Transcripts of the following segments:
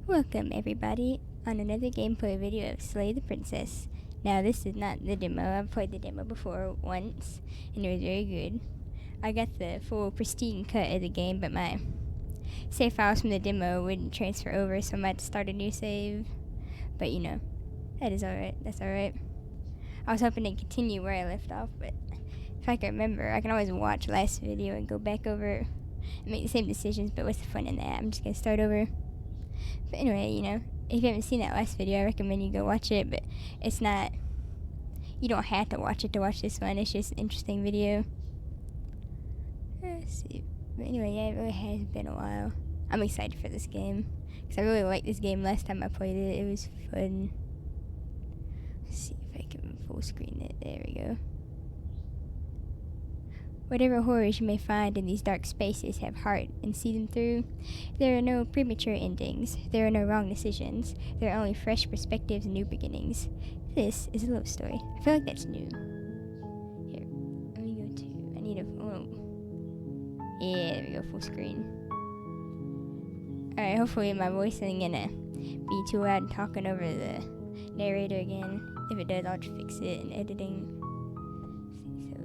Welcome everybody on another gameplay video of Slay the Princess. Now this is not the demo. I've played the demo before once and it was very good. I got the full pristine cut of the game, but my save files from the demo wouldn't transfer over, so I might start a new save. But you know, that is alright. That's alright. I was hoping to continue where I left off, but if I can remember, I can always watch last video and go back over and make the same decisions, but what's the fun in that? I'm just gonna start over. But anyway, you know, if you haven't seen that last video, I recommend you go watch it, but it's not, you don't have to watch it to watch this one. It's just an interesting video. Let's see. But anyway, yeah, it really has been a while. I'm excited for this game, because I really liked this game last time I played it. It was fun. Let's see if I can full screen it. There we go. Whatever horrors you may find in these dark spaces have heart and see them through. There are no premature endings. There are no wrong decisions. There are only fresh perspectives and new beginnings. This is a love story. I feel like that's new. Here, let me go to, I need a, oh. Yeah, there we go, full screen. Alright, hopefully my voice isn't gonna be too loud and talking over the narrator again. If it does, I'll just fix it in editing.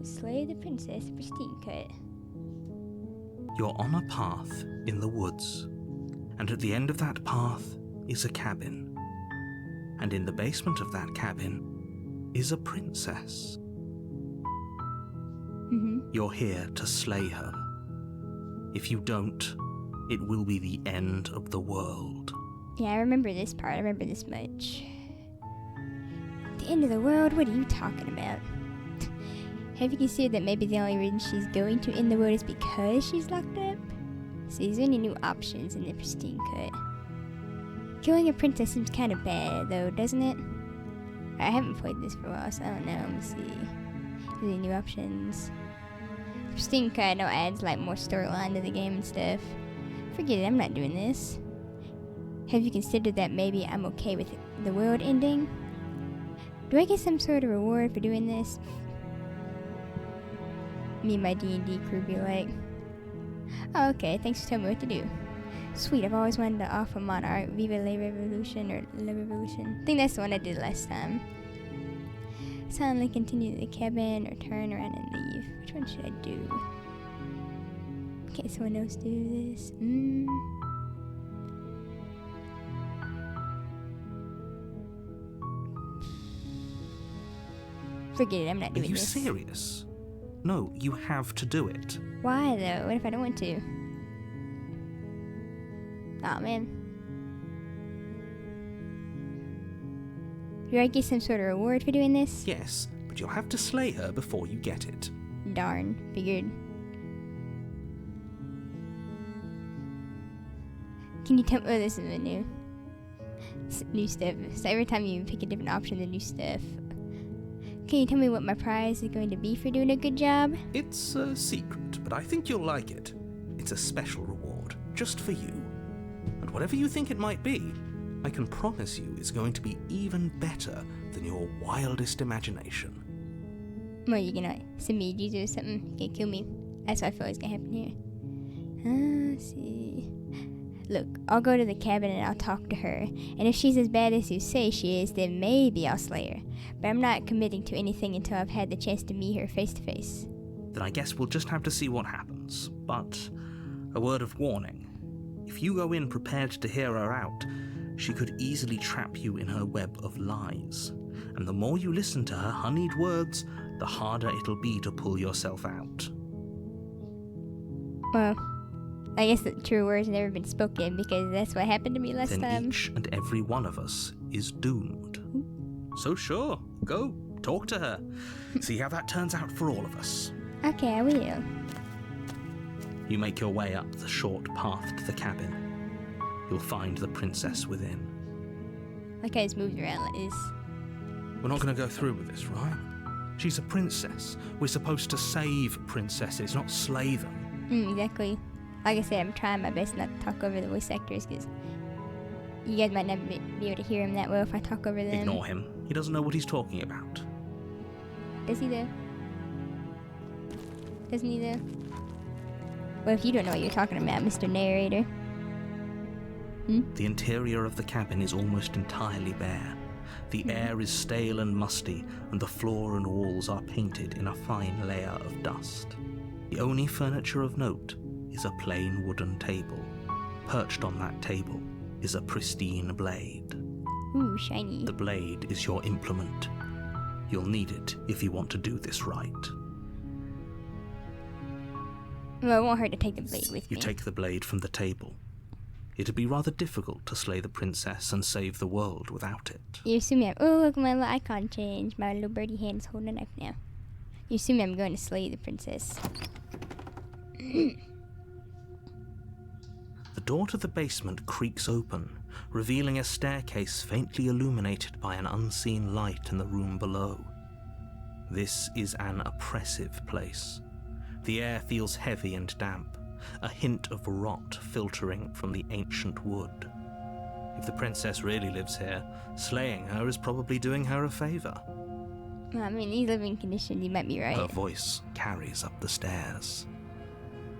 Slay the Princess, pristine cut. You're on a path in the woods, and at the end of that path is a cabin. And in the basement of that cabin is a princess. You're here to slay her. If you don't, it will be the end of the world. Yeah, I remember this part. I remember this much. The end of the world? What are you talking about? Have you considered that maybe the only reason she's going to end the world is because she's locked up? So is there any new options in the pristine cut? Killing a princess seems kind of bad, though, doesn't it? I haven't played this for a while, so I don't know. Let me see. Is there any new options? Pristine cut, I know, adds like more storyline to the game and stuff. Forget it, I'm not doing this. Have you considered that maybe I'm okay with the world ending? Do I get some sort of reward for doing this? Me and my D&D crew be like, oh, okay, thanks for telling me what to do. Sweet, I've always wanted to offer Monarch, Viva la Revolution, or La Revolution. I think that's the one I did last time. Silently continue to the cabin, or turn around and leave. Which one should I do? Can't someone else do this? Forget it, I'm not doing this. Are you serious? No, you have to do it. Why though? What if I don't want to? Aw, man. Do I get some sort of reward for doing this? Yes, but you'll have to slay her before you get it. Darn, figured. Can you tell me? Oh, this is a new stuff. So every time you pick a different option, the new stuff. Can you tell me what my prize is going to be for doing a good job? It's a secret, but I think you'll like it. It's a special reward, just for you. And whatever you think it might be, I can promise you it's going to be even better than your wildest imagination. What, you gonna send me a user or something? You can kill me. That's what I feel like is gonna happen here. Let's see. Look, I'll go to the cabin and I'll talk to her. And if she's as bad as you say she is, then maybe I'll slay her. But I'm not committing to anything until I've had the chance to meet her face to face. Then I guess we'll just have to see what happens. But a word of warning. If you go in prepared to hear her out, she could easily trap you in her web of lies. And the more you listen to her honeyed words, the harder it'll be to pull yourself out. Well, I guess the true words have never been spoken, because that's what happened to me last time. Then each and every one of us is doomed. So sure, go, talk to her. See how that turns out for all of us. Okay, I will. You make your way up the short path to the cabin. You'll find the princess within. Like I just moved around like this. We're not going to go through with this, right? She's a princess. We're supposed to save princesses, not slay them. Exactly. Like I said, I'm trying my best not to talk over the voice actors, because you guys might never be able to hear him that well if I talk over them. Ignore him. He doesn't know what he's talking about. Does he though? Doesn't he though? Well, if you don't know what you're talking about, Mr. Narrator. The interior of the cabin is almost entirely bare. The air is stale and musty, and the floor and walls are painted in a fine layer of dust. The only furniture of note is a plain wooden table. Perched on that table is a pristine blade. Ooh, shiny. The blade is your implement. You'll need it if you want to do this right. Well, I want her to take the blade with You me. take the blade from the table. It'd be rather difficult to slay the princess and save the world without it. You assume oh, look, my little icon changed. My little birdie hand is holding a knife now. You assume I'm going to slay the princess. The door to the basement creaks open, revealing a staircase faintly illuminated by an unseen light in the room below. This is an oppressive place. The air feels heavy and damp, a hint of rot filtering from the ancient wood. If the princess really lives here, slaying her is probably doing her a favor. I mean, these living conditions, you might be right. Her voice carries up the stairs.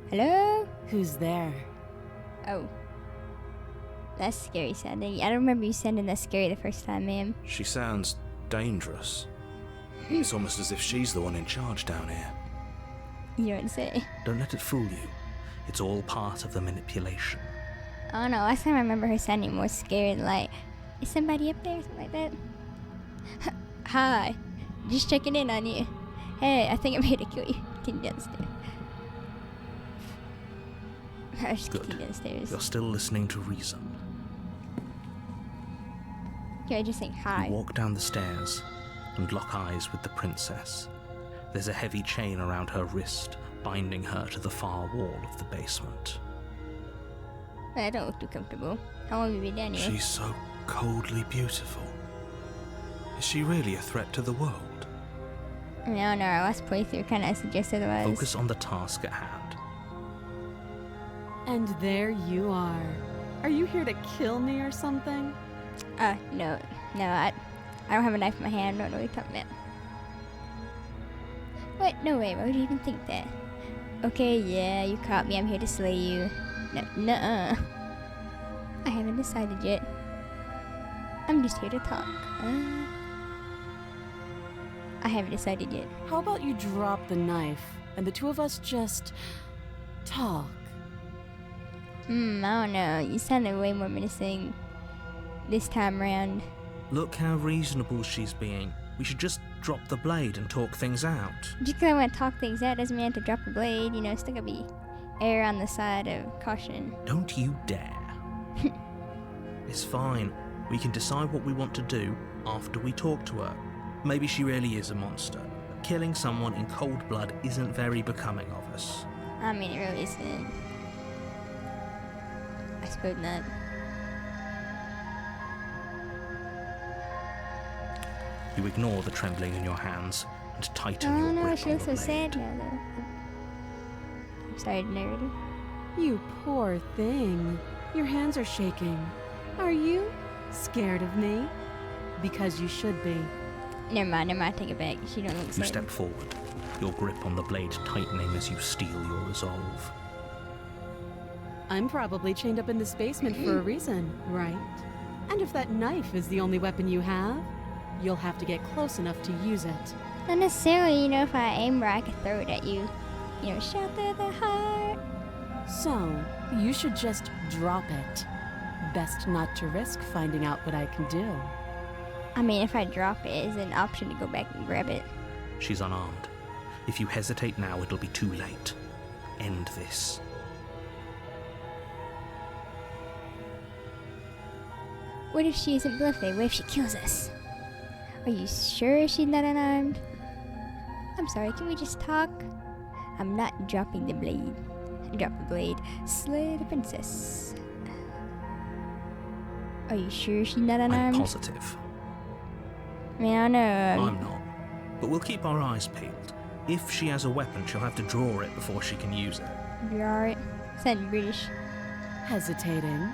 Hello? Who's there? Oh. That's scary sounding. I don't remember you sounding that scary the first time, ma'am. She sounds dangerous. It's almost as if she's the one in charge down here. You don't say. Don't let it fool you. It's all part of the manipulation. I don't know. Last time I remember her sounding more scared, like, is somebody up there? Something like that. Hi. Just checking in on you. Hey, I think I'm here to kill you. Continue downstairs. I just Good. continue downstairs. You're still listening to reason. You're just saying hi. You walk down the stairs and lock eyes with the princess. There's a heavy chain around her wrist, binding her to the far wall of the basement. I don't look too comfortable. How long have you been down here? She's so coldly beautiful. Is she really a threat to the world? I mean, I don't know. Our last playthrough kind of suggests otherwise. Focus on the task at hand. And there you are. Are you here to kill me or something? No, I don't have a knife in my hand. I don't know what you're talking about. What? No way. Why would you even think that? Okay, yeah, you caught me. I'm here to slay you. Nuh-uh. I haven't decided yet. I'm just here to talk. I haven't decided yet. How about you drop the knife and the two of us just talk? I don't know. You sounded way more menacing this time around. Look how reasonable she's being. We should just drop the blade and talk things out. Just because I want to talk things out doesn't mean I have to drop a blade. You know, still gotta be err on the side of caution. Don't you dare. It's fine. We can decide what we want to do after we talk to her. Maybe she really is a monster. Killing someone in cold blood isn't very becoming of us. I mean, it really isn't. I suppose not. You ignore the trembling in your hands and tighten Oh your no, grip she on looks the so blade. sad now, though. I'm sorry to narrate her. You poor thing. Your hands are shaking. Are you scared of me? Because you should be. Never mind, I take it back. She don't look You sad. step forward, your grip on the blade tightening as you steel your resolve. I'm probably chained up in this basement for a reason, right? And if that knife is the only weapon you have, you'll have to get close enough to use it. Not necessarily, you know, if I aim right, I can throw it at you. You know, shot through the heart. So, you should just drop it. Best not to risk finding out what I can do. I mean, if I drop it, it's an option to go back and grab it. She's unarmed. If you hesitate now, it'll be too late. End this. What if she isn't bluffing? What if she kills us? Are you sure she's not unarmed? I'm sorry, can we just talk? I'm not dropping the blade. Drop the blade. Slay the princess. Are you sure she's not I'm unarmed? positive. I mean, I don't know. I'm not. But we'll keep our eyes peeled. If she has a weapon, she'll have to draw it before she can use it. Draw it. Sound British. Hesitating?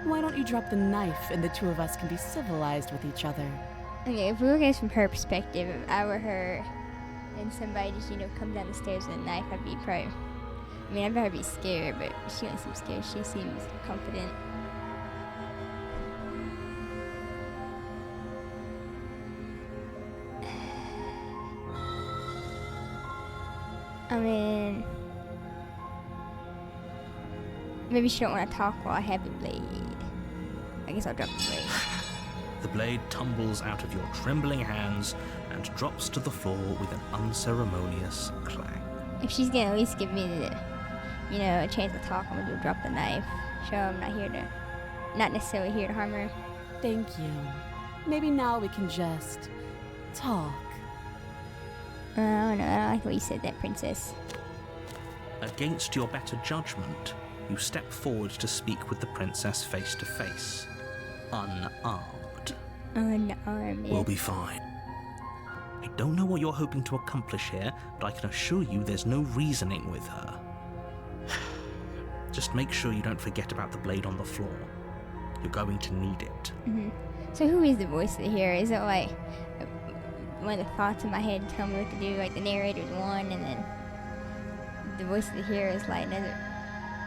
Why don't you drop the knife and the two of us can be civilized with each other? Okay, if we look at it from her perspective, if I were her and somebody just, you know, come down the stairs with a knife, I'd be probably... I mean, I'd better be scared, but she doesn't seem scared. She seems confident. I mean, maybe she don't want to talk while I have the blade. I guess I'll drop the blade. The blade tumbles out of your trembling hands and drops to the floor with an unceremonious clang. If she's gonna at least give me the, a chance to talk, I'm gonna drop the knife. Show I'm not necessarily here to harm her. Thank you. Maybe now we can just talk. I don't know. I don't like what you said, that princess. Against your better judgment, you step forward to speak with the princess face to face, unarmed. Unarmed. We'll be fine. I don't know what you're hoping to accomplish here, but I can assure you there's no reasoning with her. Just make sure you don't forget about the blade on the floor. You're going to need it. Mm-hmm. So who is the voice of the hero? Is it like one of the thoughts in my head tell me what to do? Like the narrator's one, and then the voice of the hero is like another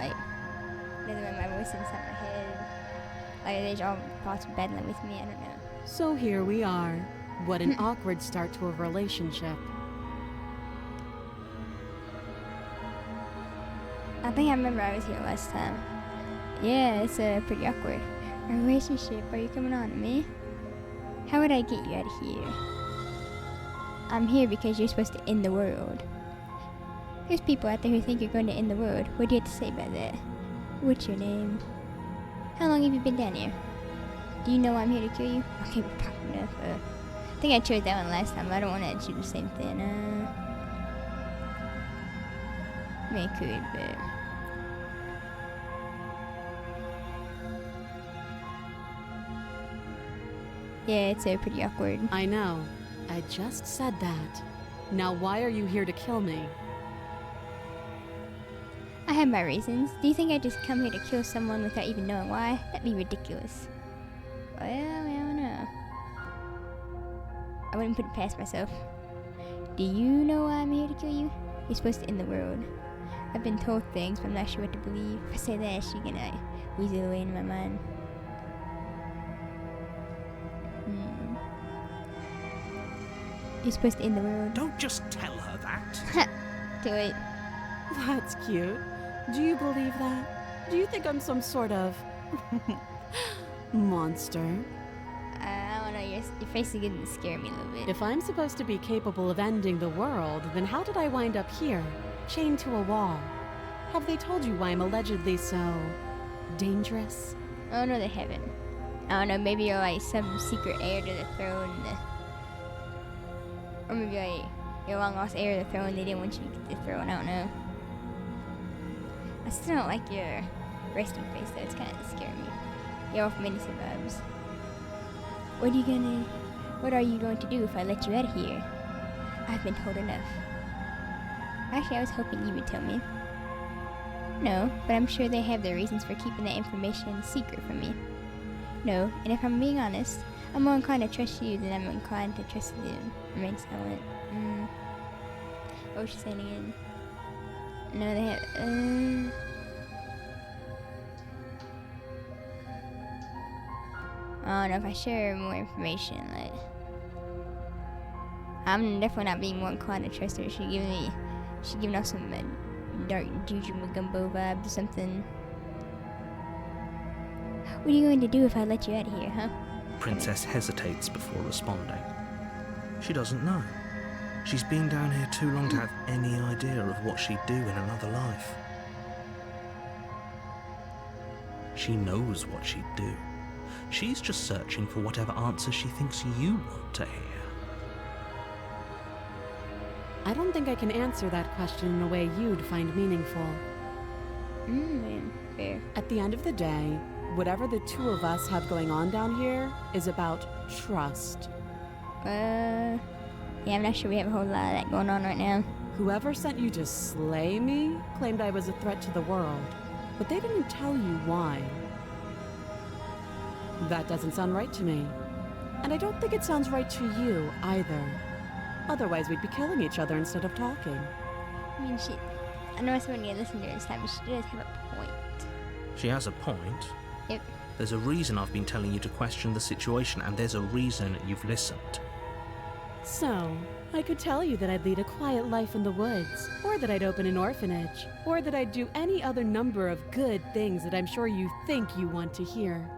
one of my voices inside my head. Like there's all thoughts battling with me. I don't know. So here we are. What an awkward start to a relationship. I think I remember I was here last time. Yeah, it's pretty awkward. A relationship? Are you coming on to me? How would I get you out of here? I'm here because you're supposed to end the world. There's people out there who think you're going to end the world. What do you have to say about that? What's your name? How long have you been down here? Do you know I'm here to kill you? Okay, we've talked enough. I think I chose that one last time, but I don't want to do the same thing. I mean, I could, but... Yeah, it's pretty awkward. I know. I just said that. Now why are you here to kill me? I have my reasons. Do you think I just come here to kill someone without even knowing why? That'd be ridiculous. Well, I don't know. I wouldn't put it past myself. Do you know why I'm here to kill you? You're supposed to end the world. I've been told things, but I'm not sure what to believe. If I say that, she's gonna weasel away in my mind. You're supposed to end the world. Don't just tell her that. Do it. That's cute. Do you believe that? Do you think I'm some sort of monster? I don't know, your face is getting to scare me a little bit. If I'm supposed to be capable of ending the world, then how did I wind up here, chained to a wall? Have they told you why I'm allegedly so dangerous? Oh no, they haven't. I don't know, maybe you're like some secret heir to the throne. Or maybe like you're long lost heir to the throne, they didn't want you to get the throne, I don't know. I still don't like your resting face though, it's kind of scaring me. You're off many vibes. What are you going to do if I let you out of here? I've been told enough. Actually, I was hoping you would tell me. No, but I'm sure they have their reasons for keeping that information secret from me. No, and if I'm being honest, I'm more inclined to trust you than I'm inclined to trust them. Remain silent. What was she saying again? No, they have, I don't know if I share more information, like... I'm definitely not being more inclined to trust her. She giving off some dark Juju Magumbo vibes or something. What are you going to do if I let you out of here, huh? Princess hesitates before responding. She doesn't know. She's been down here too long to have any idea of what she'd do in another life. She knows what she'd do. She's just searching for whatever answer she thinks you want to hear. I don't think I can answer that question in a way you'd find meaningful. Fair. At the end of the day, whatever the two of us have going on down here is about trust. Yeah, I'm not sure we have a whole lot of that going on right now. Whoever sent you to slay me claimed I was a threat to the world, but they didn't tell you why. That doesn't sound right to me. And I don't think it sounds right to you, either. Otherwise, we'd be killing each other instead of talking. I mean, I know someone need to listen to her this time, but she does have a point. She has a point. Yep. There's a reason I've been telling you to question the situation, and there's a reason you've listened. So, I could tell you that I'd lead a quiet life in the woods, or that I'd open an orphanage, or that I'd do any other number of good things that I'm sure you think you want to hear.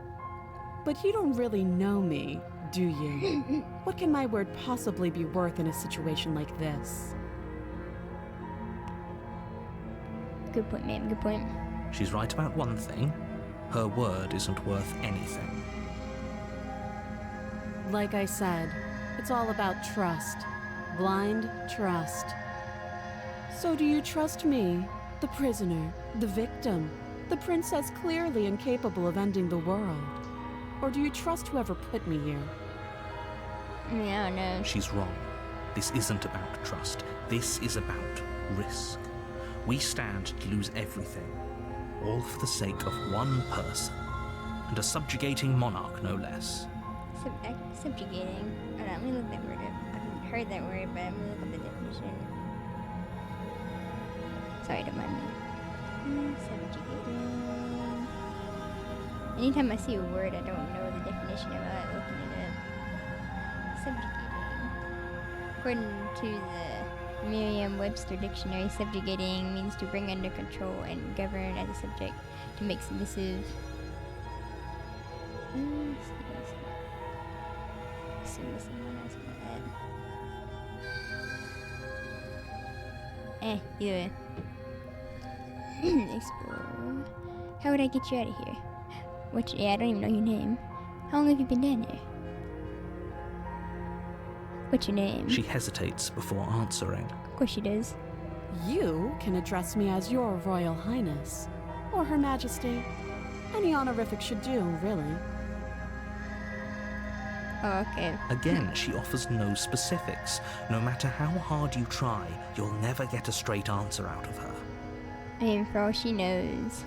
But you don't really know me, do you? What can my word possibly be worth in a situation like this? Good point, ma'am. Good point. She's right about one thing. Her word isn't worth anything. Like I said, it's all about trust. Blind trust. So do you trust me, the prisoner, the victim, the princess clearly incapable of ending the world? Or do you trust whoever put me here? I mean, I don't know. She's wrong. This isn't about trust. This is about risk. We stand to lose everything, all for the sake of one person, and a subjugating monarch, no less. Subjugating. Hold on, let me look that word up. I've heard that word, but I'm gonna look up the definition. Sorry, don't mind me. Subjugating. Anytime I see a word I don't know the definition of, I like looking it up. Subjugating. According to the Merriam-Webster dictionary, subjugating means to bring under control and govern as a subject, to make submissive. Submissive, either way. Explore. How would I get you out of here? Yeah, I don't even know your name. How long have you been down here? What's your name? She hesitates before answering. Of course she does. You can address me as your Royal Highness, or Her Majesty. Any honorific should do, really. Oh, okay. Again, she offers no specifics. No matter how hard you try, you'll never get a straight answer out of her. I mean, for all she knows,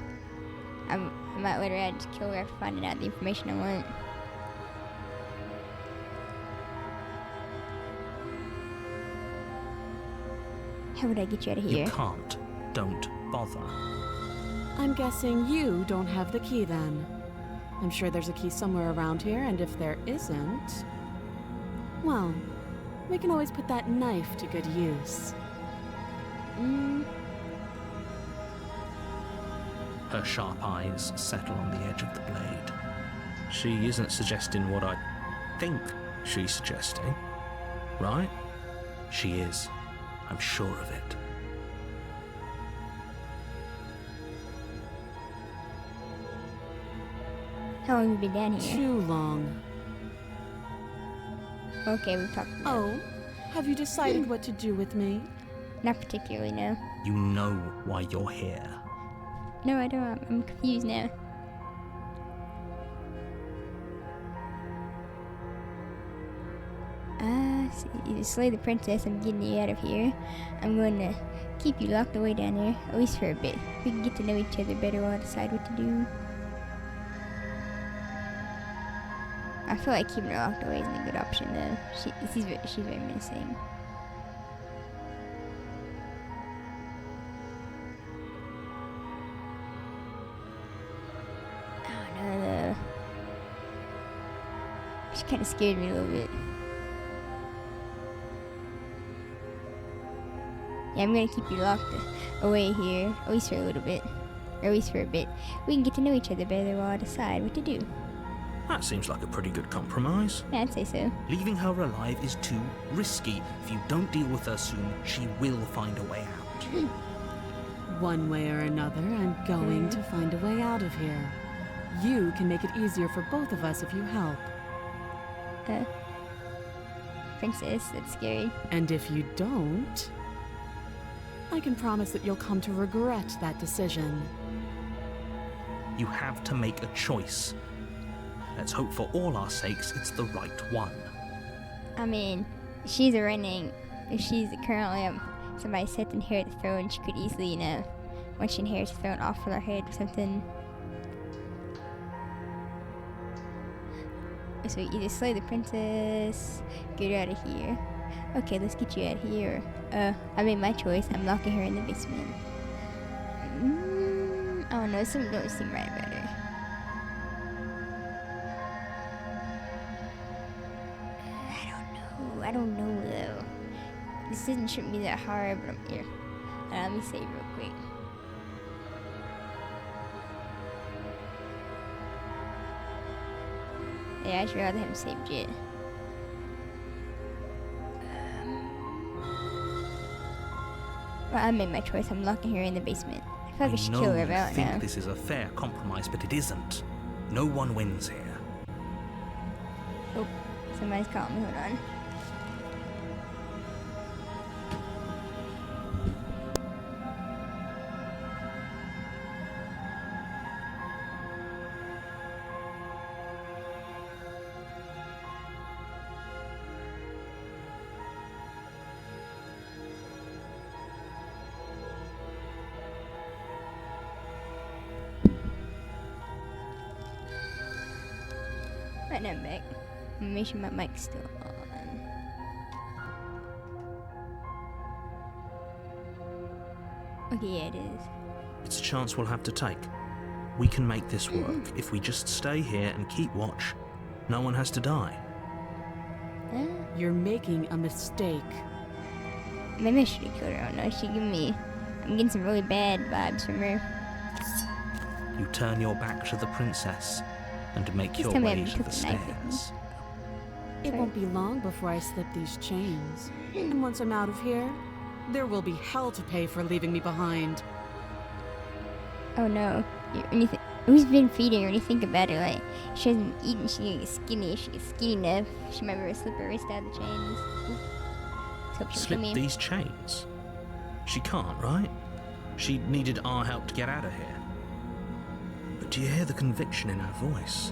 I might let her out and just kill her after finding out the information I want. How would I get you out of here? You can't. Don't bother. I'm guessing you don't have the key then. I'm sure there's a key somewhere around here, and if there isn't, well, we can always put that knife to good use. Her sharp eyes settle on the edge of the blade. She isn't suggesting what I think she's suggesting, right? She is. I'm sure of it. How long have you been down here? Too long. Okay, we've talked about Oh, have you decided what to do with me? Not particularly, no. You know why you're here. No, I don't. I'm confused now. So either slay the princess, I'm getting you out of here. I'm going to keep you locked away down here, at least for a bit. We can get to know each other better while I decide what to do. I feel like keeping her locked away isn't a good option, though. She's very menacing. Oh no, though. She kind of scared me a little bit. Yeah, I'm gonna keep you locked away here, at least for a little bit. Or at least for a bit. We can get to know each other better while I decide what to do. That seems like a pretty good compromise. Yeah, I'd say so. Leaving her alive is too risky. If you don't deal with her soon, she will find a way out. One way or another, I'm going to find a way out of here. You can make it easier for both of us if you help. Princess, that's scary. And if you don't, I can promise that you'll come to regret that decision. You have to make a choice. Let's hope for all our sakes it's the right one. I mean, she's a running. If she's currently somebody set to inherit the throne, she could easily, once she inherits the throne, off with her head or something. So we either slay the princess, get her out of here. Okay, let's get you out of here. I made my choice. I'm locking her in the basement. I don't know. Something don't seem right about her. I don't know though. This shouldn't be that hard, but I'm here. Let me save real quick. Yeah, I should rather have saved it. Well, I made my choice. I'm locking her in the basement. I feel like I should kill her about now. I think this is a fair compromise, but it isn't. No one wins here. Oh, somebody's calling me. Hold on. Right now I'm back. I'm make sure my mic's still on. Okay, yeah, it is. It's a chance we'll have to take. We can make this work. If we just stay here and keep watch, no one has to die. You're making a mistake. Maybe I should have killed her. I don't know. She giving me. I'm getting some really bad vibes from her. You turn your back to the princess and make Just your tell me I way haven't to took the the knife with me. stairs. It won't be long before I slip these chains. And once I'm out of here, there will be hell to pay for leaving me behind. Oh no. Who's been feeding her? When you think about it, like, she hasn't eaten, she gets skinny. If she gets skinny enough, she might be able to slip her wrist out of the chains. Let's hope she'll Slip kill me. these chains? She can't, right? She needed our help to get out of here. But do you hear the conviction in her voice?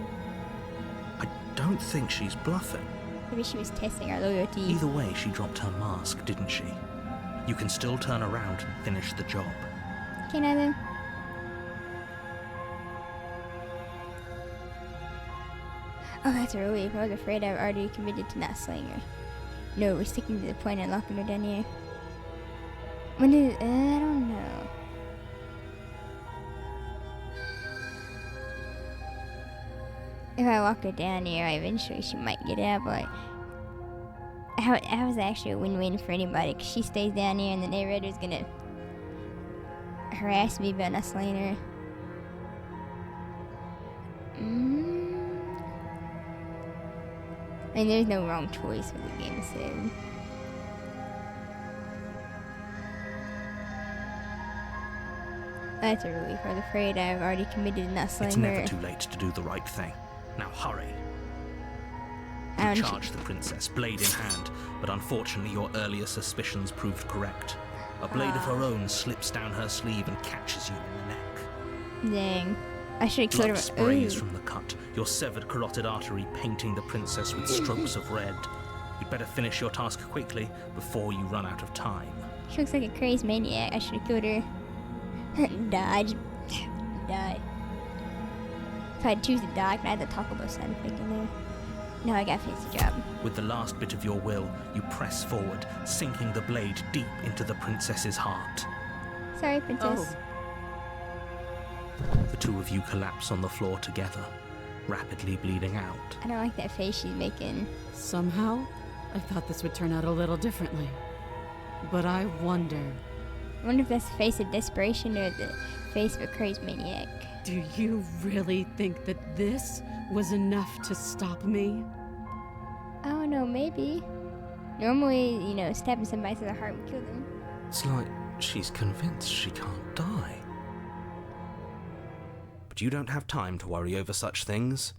I don't think she's bluffing. Maybe she was testing our loyalty. Either way, she dropped her mask, didn't she? You can still turn around and finish the job. Can I though? Oh, that's a relief. I was afraid I already committed to not slaying her. No, we're sticking to the point and locking her down here. When did I don't know. If I lock her down here, eventually she might get out, but how is actually a win-win for anybody? Because she stays down here and the narrator's gonna harass me about not slaying her. I mean, there's no wrong choice what the game said. That's a relief. I was afraid I've already committed to not slaying It's her. never too late to do the right thing. Now hurry. I You don't- charge the princess, blade in hand, but unfortunately your earlier suspicions proved correct. A blade of her own slips down her sleeve and catches you in the neck. Dang. I should have killed Blood her. sprays Ooh. from the cut, your severed carotid artery painting the princess with strokes of red. You'd better finish your task quickly before you run out of time. She looks like a crazed maniac. I should have killed her. Die. Just die. If I'd choose to die, can I have the Taco Bell sound effect in there? No, I gotta finish the job. With the last bit of your will, you press forward, sinking the blade deep into the princess's heart. Sorry, princess. The two of you collapse on the floor together, rapidly bleeding out. I don't like that face she's making. Somehow, I thought this would turn out a little differently. But I wonder, I wonder if that's the face of desperation or the face of a crazed maniac. do you really think that this was enough to stop me? I don't know, maybe. Normally, stabbing somebody to the heart would kill them. It's like she's convinced she can't die. But you don't have time to worry over such things.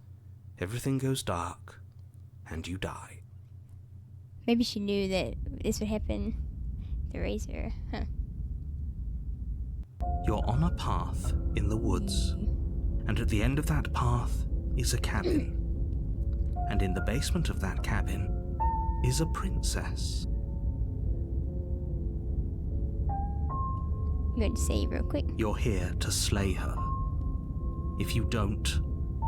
Everything goes dark, and you die. Maybe she knew that this would happen. The razor, huh? You're on a path in the woods, and at the end of that path is a cabin. And in the basement of that cabin is a princess. I'm going to save real quick. You're here to slay her. If you don't,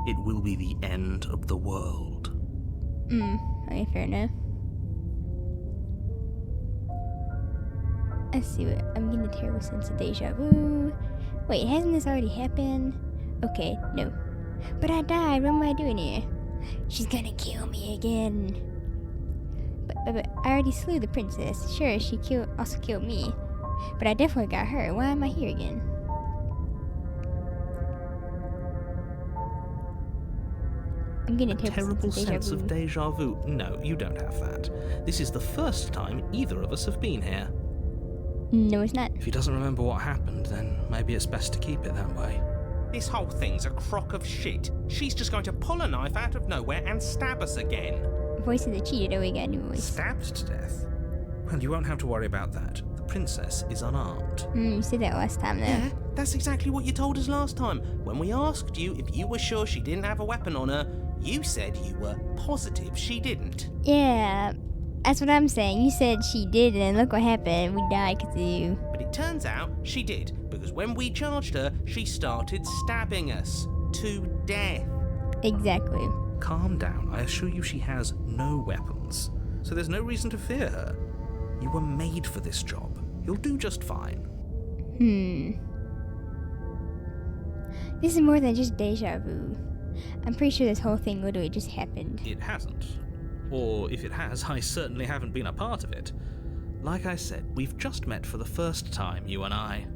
it will be the end of the world. Okay, fair enough. Let's see what. I'm getting a terrible sense of deja vu. Wait, hasn't this already happened? Okay, no. But I died. What am I doing here? She's gonna kill me again. But But I already slew the princess. Sure, she also killed me. But I definitely got her. Why am I here again? I'm getting a Terrible sense of deja vu. No, you don't have that. This is the first time either of us have been here. No, it's not. If he doesn't remember what happened, then maybe it's best to keep it that way. This whole thing's a crock of shit. She's just going to pull a knife out of nowhere and stab us again. Voice of the cheated. Oh, we got a new voice. Stabbed to death? Well, you won't have to worry about that. The princess is unarmed. You said that last time, though. Yeah, that's exactly what you told us last time. When we asked you if you were sure she didn't have a weapon on her, you said you were positive she didn't. Yeah, that's what I'm saying. You said she did, and look what happened. We died because of you. But it turns out she did, because when we charged her, she started stabbing us to death. Exactly. Calm down. I assure you she has no weapons. So there's no reason to fear her. You were made for this job. You'll do just fine. This is more than just deja vu. I'm pretty sure this whole thing literally just happened. It hasn't. Or if it has, I certainly haven't been a part of it. Like I said, we've just met for the first time, you and I.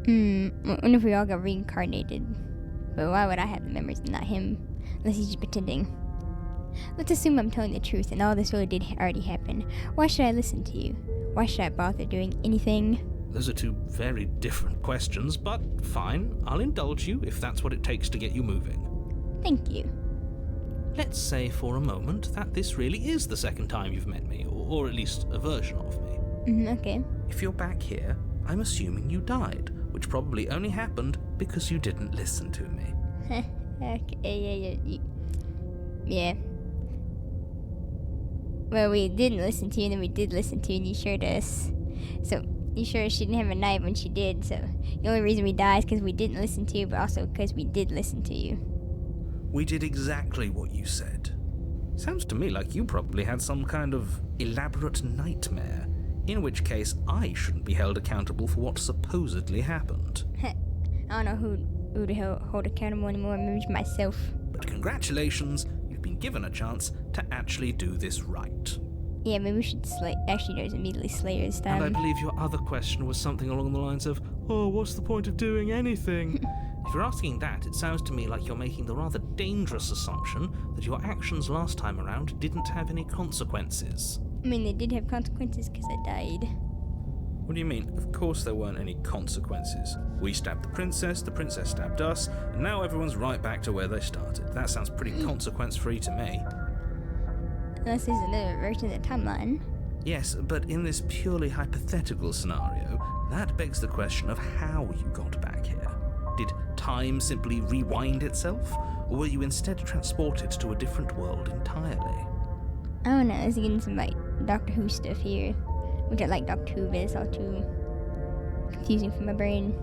I wonder if we all got reincarnated. But why would I have the memories and not him? Unless he's just pretending. Let's assume I'm telling the truth and all this really did already happen. Why should I listen to you? Why should I bother doing anything? Those are two very different questions, but fine. I'll indulge you if that's what it takes to get you moving. Thank you. Let's say for a moment that this really is the second time you've met me, or at least a version of me. Okay. If you're back here, I'm assuming you died, which probably only happened because you didn't listen to me. Okay, yeah. Well, we didn't listen to you, and then we did listen to you, and you assured us. So, you sure she didn't have a knife when she did, so the only reason we died is because we didn't listen to you, but also because we did listen to you. We did exactly what you said. Sounds to me like you probably had some kind of elaborate nightmare, in which case I shouldn't be held accountable for what supposedly happened. I don't know who to hold accountable anymore, maybe myself. But congratulations, you've been given a chance to actually do this right. Yeah, maybe we should actually just immediately slay her this time. And I believe your other question was something along the lines of, oh, what's the point of doing anything? If you're asking that, it sounds to me like you're making the rather dangerous assumption that your actions last time around didn't have any consequences. I mean, they did have consequences because I died. What do you mean? Of course there weren't any consequences. We stabbed the princess stabbed us, and now everyone's right back to where they started. That sounds pretty consequence-free to me. Unless there's another version of the timeline. Yes, but in this purely hypothetical scenario, that begs the question of how you got back here. Did time simply rewind itself, or were you instead transported to a different world entirely? I don't know, let's get into some like Doctor Who stuff here. Which I like Doctor Who, but it's all too confusing for my brain.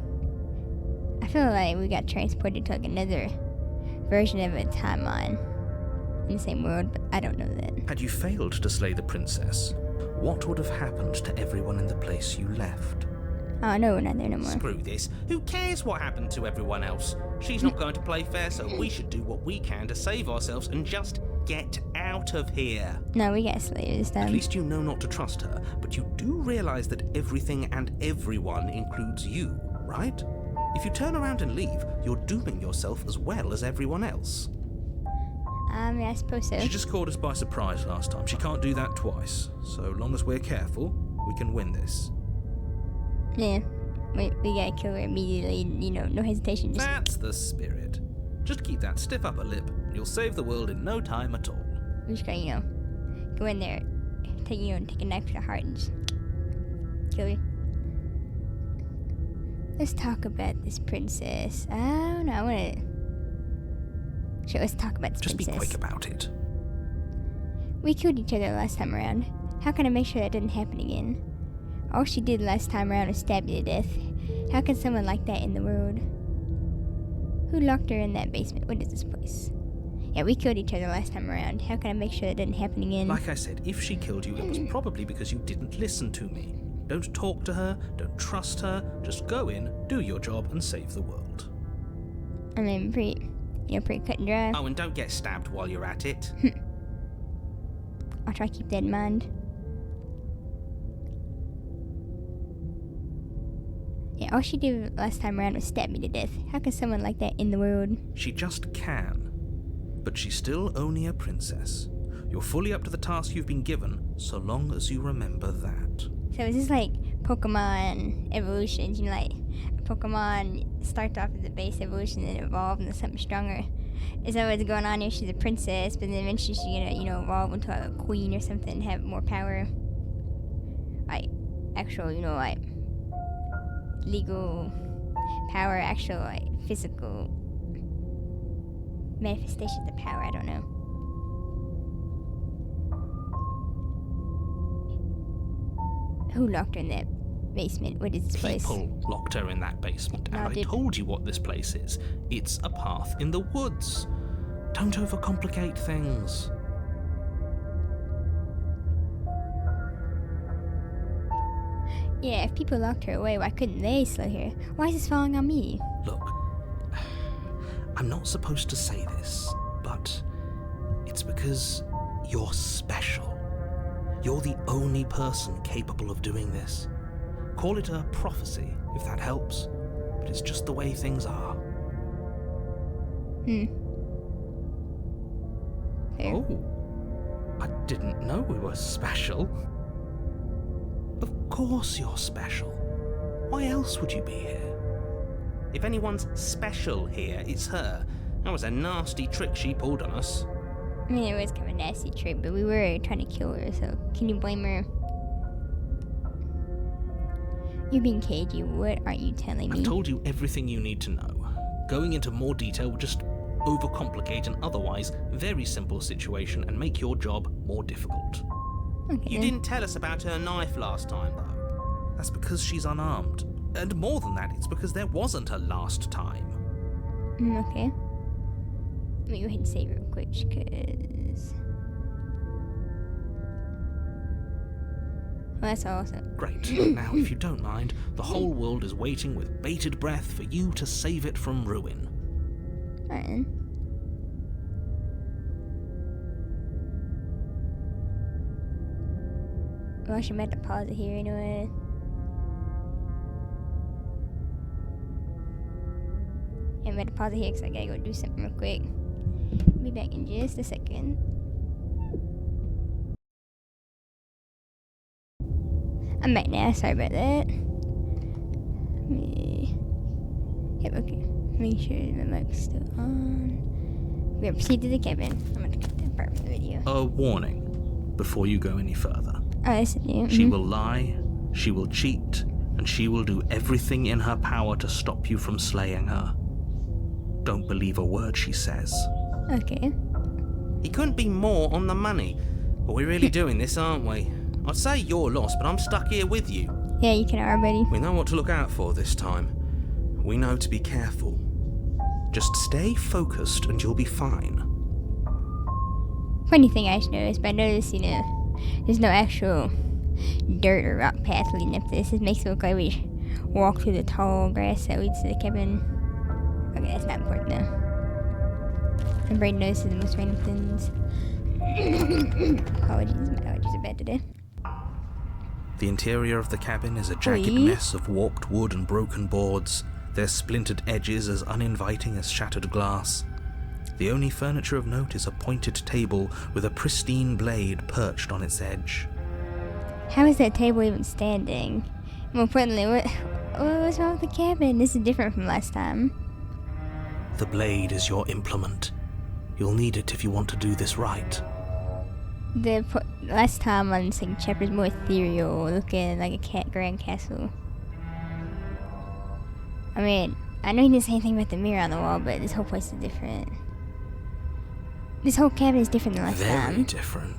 I feel like we got transported to like another version of a timeline in the same world, but I don't know that. Had you failed to slay the princess, what would have happened to everyone in the place you left? Oh no, we're not there no more. Screw this. Who cares what happened to everyone else? She's not going to play fair, so we should do what we can to save ourselves and just get out of here. No, we got slay her this time. At least you know not to trust her, but you do realize that everything and everyone includes you, right? If you turn around and leave, you're dooming yourself as well as everyone else. Yeah, I suppose so. She just caught us by surprise last time. She can't do that twice. So long as we're careful, we can win this. Yeah, we gotta kill her immediately, no hesitation. Just... That's the spirit. Just keep that stiff upper lip, and you'll save the world in no time at all. We just gotta, go in there, take a knife to the heart and just kill her. Let's talk about this princess. I don't know, I wanna... Sure, let's talk about this Just princess. be quick about it. We killed each other last time around. How can I make sure that doesn't happen again? All she did last time around was stab you to death. How can someone like that in the world? Who locked her in that basement? What is this place? Yeah, we killed each other last time around. How can I make sure that doesn't happen again? Like I said, if she killed you, it was probably because you didn't listen to me. Don't talk to her, don't trust her, just go in, do your job, and save the world. I mean, pretty cut and dry. Oh, and don't get stabbed while you're at it. I'll try to keep that in mind. Yeah, all she did last time around was stab me to death. How can someone like that in the world? She just can. But she's still only a princess. You're fully up to the task you've been given, so long as you remember that. So is this like Pokemon evolutions? You know, like a Pokemon starts off as a base evolution and evolve into something stronger. Is that what's going on here? She's a princess, but then eventually she's gonna, evolve into a queen or something and have more power. Like, actual, like, legal power, actual, like, physical manifestations of power, I don't know. Who locked her in that basement? What is this place? People locked her in that basement, and No, I told you what this place is. It's a path in the woods. Don't overcomplicate things. Yeah, if people locked her away, why couldn't they slay her? Why is this falling on me? Look, I'm not supposed to say this, but it's because you're special. You're the only person capable of doing this. Call it a prophecy, if that helps, but it's just the way things are. Fair. Oh, I didn't know we were special. Of course you're special. Why else would you be here? If anyone's special here, it's her. That was a nasty trick she pulled on us. I mean, it was kind of a nasty trick, but we were trying to kill her, so can you blame her? You're being cagey. What aren't you telling me? I've told you everything you need to know. Going into more detail would just overcomplicate an otherwise very simple situation and make your job more difficult. Okay, You then. didn't tell us about her knife last time, though. That's because she's unarmed. And more than that, it's because there wasn't a last time. Okay. Let me go ahead and save real quick, because... Well, that's awesome. Great. Now, if you don't mind, the whole world is waiting with bated breath for you to save it from ruin. Alright then. Well, I should have to pause it here anyway. Yeah, I'm going to pause it here because I gotta go do something real quick. Be back in just a second. I'm back now, sorry about that. Yep, okay. Make sure the mic's still on. We're gonna proceed to the cabin. I'm gonna cut that part from the video. A warning before you go any further. Oh, that's new. She will lie, she will cheat, and she will do everything in her power to stop you from slaying her. Don't believe a word she says. Okay. He couldn't be more on the money. But we're really doing this, aren't we? I'd say you're lost, but I'm stuck here with you. Yeah, you can are, buddy. We know what to look out for this time. We know to be careful. Just stay focused and you'll be fine. Funny thing I just noticed, but I noticed, there's no actual dirt or rock path leading up this. It makes it look like we walk through the tall grass that leads to the cabin. Okay, that's not important though. My brain notices the most random things. Apologies, my allergies are bad today. The interior of the cabin is a jagged Oi. mess of warped wood and broken boards, their splintered edges as uninviting as shattered glass. The only furniture of note is a pointed table with a pristine blade perched on its edge. How is that table even standing? More importantly, what's wrong with the cabin? This is different from last time. The blade is your implement. You'll need it if you want to do this right. Last time on the second chapter is more ethereal, looking like a grand castle. I mean, I know he didn't say anything about the mirror on the wall, but this whole place is different. This whole cabin is different than last time. Very different.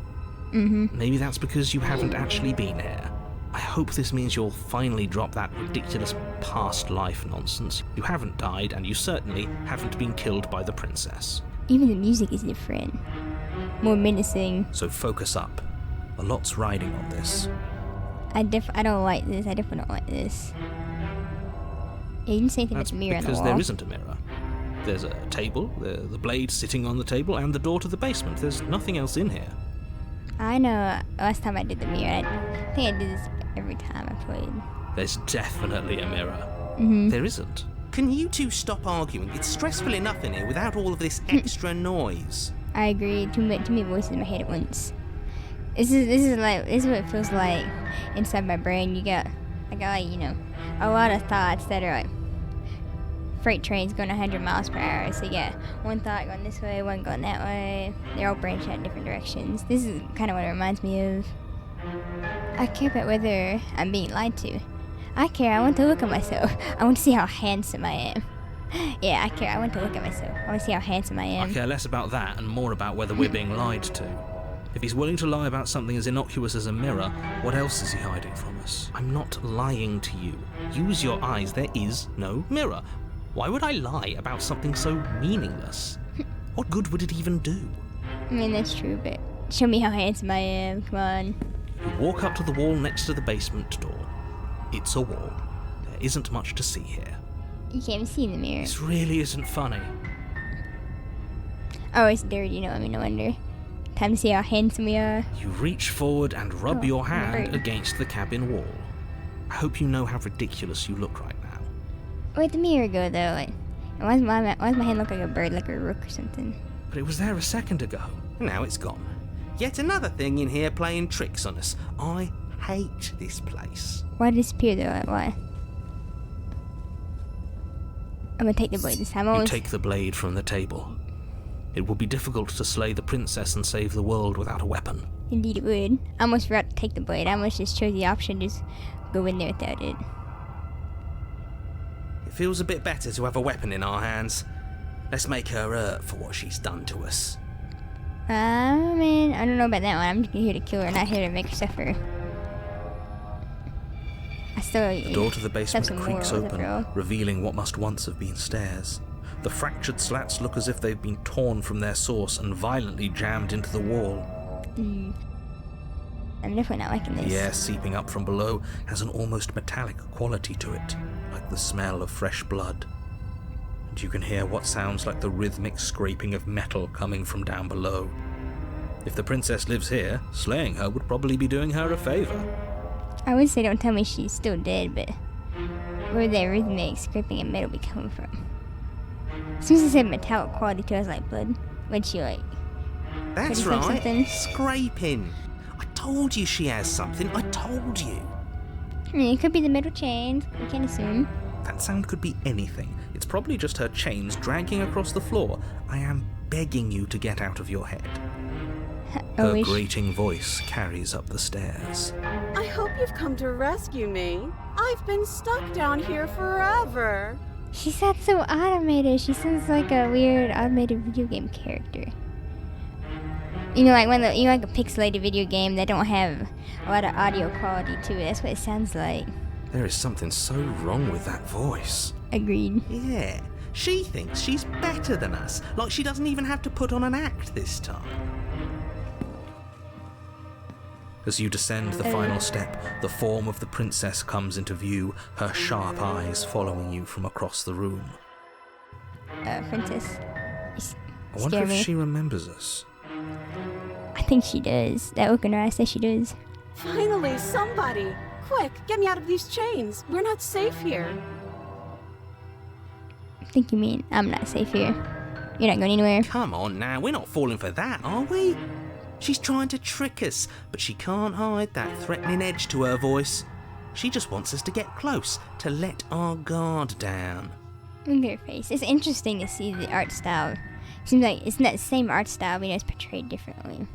Mm-hmm. Maybe that's because you haven't actually been here. I hope this means you'll finally drop that ridiculous past life nonsense. You haven't died, and you certainly haven't been killed by the princess. Even the music is different. More menacing. So focus up. A lot's riding on this. I don't like this. I definitely don't like this. Yeah, you didn't say anything about That's the mirror on the because wall. there isn't a mirror. There's a table, the blade sitting on the table, and the door to the basement. There's nothing else in here. I know. Last time I did the mirror, I think I did this every time I played. There's definitely a mirror. There isn't. Can you two stop arguing? It's stressful enough in here without all of this extra noise. I agree. Too many voices in my head at once. This is what it feels like inside my brain. I got a lot of thoughts that are like freight trains going 100 miles per hour. So you got one thought going this way, one going that way. They're all branching out in different directions. This is kind of what it reminds me of. I care about whether I'm being lied to. I care. I want to look at myself. I want to see how handsome I am. Yeah, I care. I want to look at myself. I want to see how handsome I am. I care less about that and more about whether we're being lied to. If he's willing to lie about something as innocuous as a mirror, what else is he hiding from us? I'm not lying to you. Use your eyes. There is no mirror. Why would I lie about something so meaningless? What good would it even do? I mean, that's true, but show me how handsome I am. Come on. You walk up to the wall next to the basement door. It's a wall. There isn't much to see here. You can't even see in the mirror. This really isn't funny. Oh, it's dirty. No wonder. Time to see how handsome we are. You reach forward and rub your hand against the cabin wall. I hope you know how ridiculous you look right now. Where'd the mirror go, though? Like, why does my hand look like a bird, like a rook or something? But it was there a second ago. Now it's gone. Yet another thing in here playing tricks on us. I hate this place. Why did it disappear, though? Like, why? I'm gonna take the blade this time. You take the blade from the table. It would be difficult to slay the princess and save the world without a weapon. Indeed it would. I almost forgot to take the blade. I almost just chose the option to just go in there without it. It feels a bit better to have a weapon in our hands. Let's make her hurt for what she's done to us. I mean, I don't know about that one. I'm just here to kill her, not here to make her suffer. The door to the basement creaks open, revealing what must once have been stairs. The fractured slats look as if they've been torn from their source and violently jammed into the wall. I'm definitely not liking this. The air seeping up from below has an almost metallic quality to it, like the smell of fresh blood. And you can hear what sounds like the rhythmic scraping of metal coming from down below. If the princess lives here, slaying her would probably be doing her a favor. I would say don't tell me she's still dead, but where would that rhythmic scraping of metal be coming from? As soon as it said metallic quality to us, like blood, when she like... That's right, something? Scraping. I told you she has something, I told you. I mean, it could be the metal chains, we can't assume. That sound could be anything. It's probably just her chains dragging across the floor. I am begging you to get out of your head. Her grating voice carries up the stairs. I hope you've come to rescue me. I've been stuck down here forever. She sounds so automated. She sounds like a weird automated video game character. You know, like like a pixelated video game that don't have a lot of audio quality to it. That's what it sounds like. There is something so wrong with that voice. Agreed. Yeah, she thinks she's better than us. Like she doesn't even have to put on an act this time. As you descend the final step, the form of the princess comes into view, her sharp eyes following you from across the room. Princess. I wonder if she remembers us. I think she does. That look in her eye says she does. Finally, somebody! Quick, get me out of these chains. We're not safe here. I think you mean I'm not safe here. You're not going anywhere. Come on now, we're not falling for that, are we? She's trying to trick us, but she can't hide that threatening edge to her voice. She just wants us to get close, to let our guard down. Look at her face. It's interesting to see the art style. Seems like it's not the same art style, but it's portrayed differently.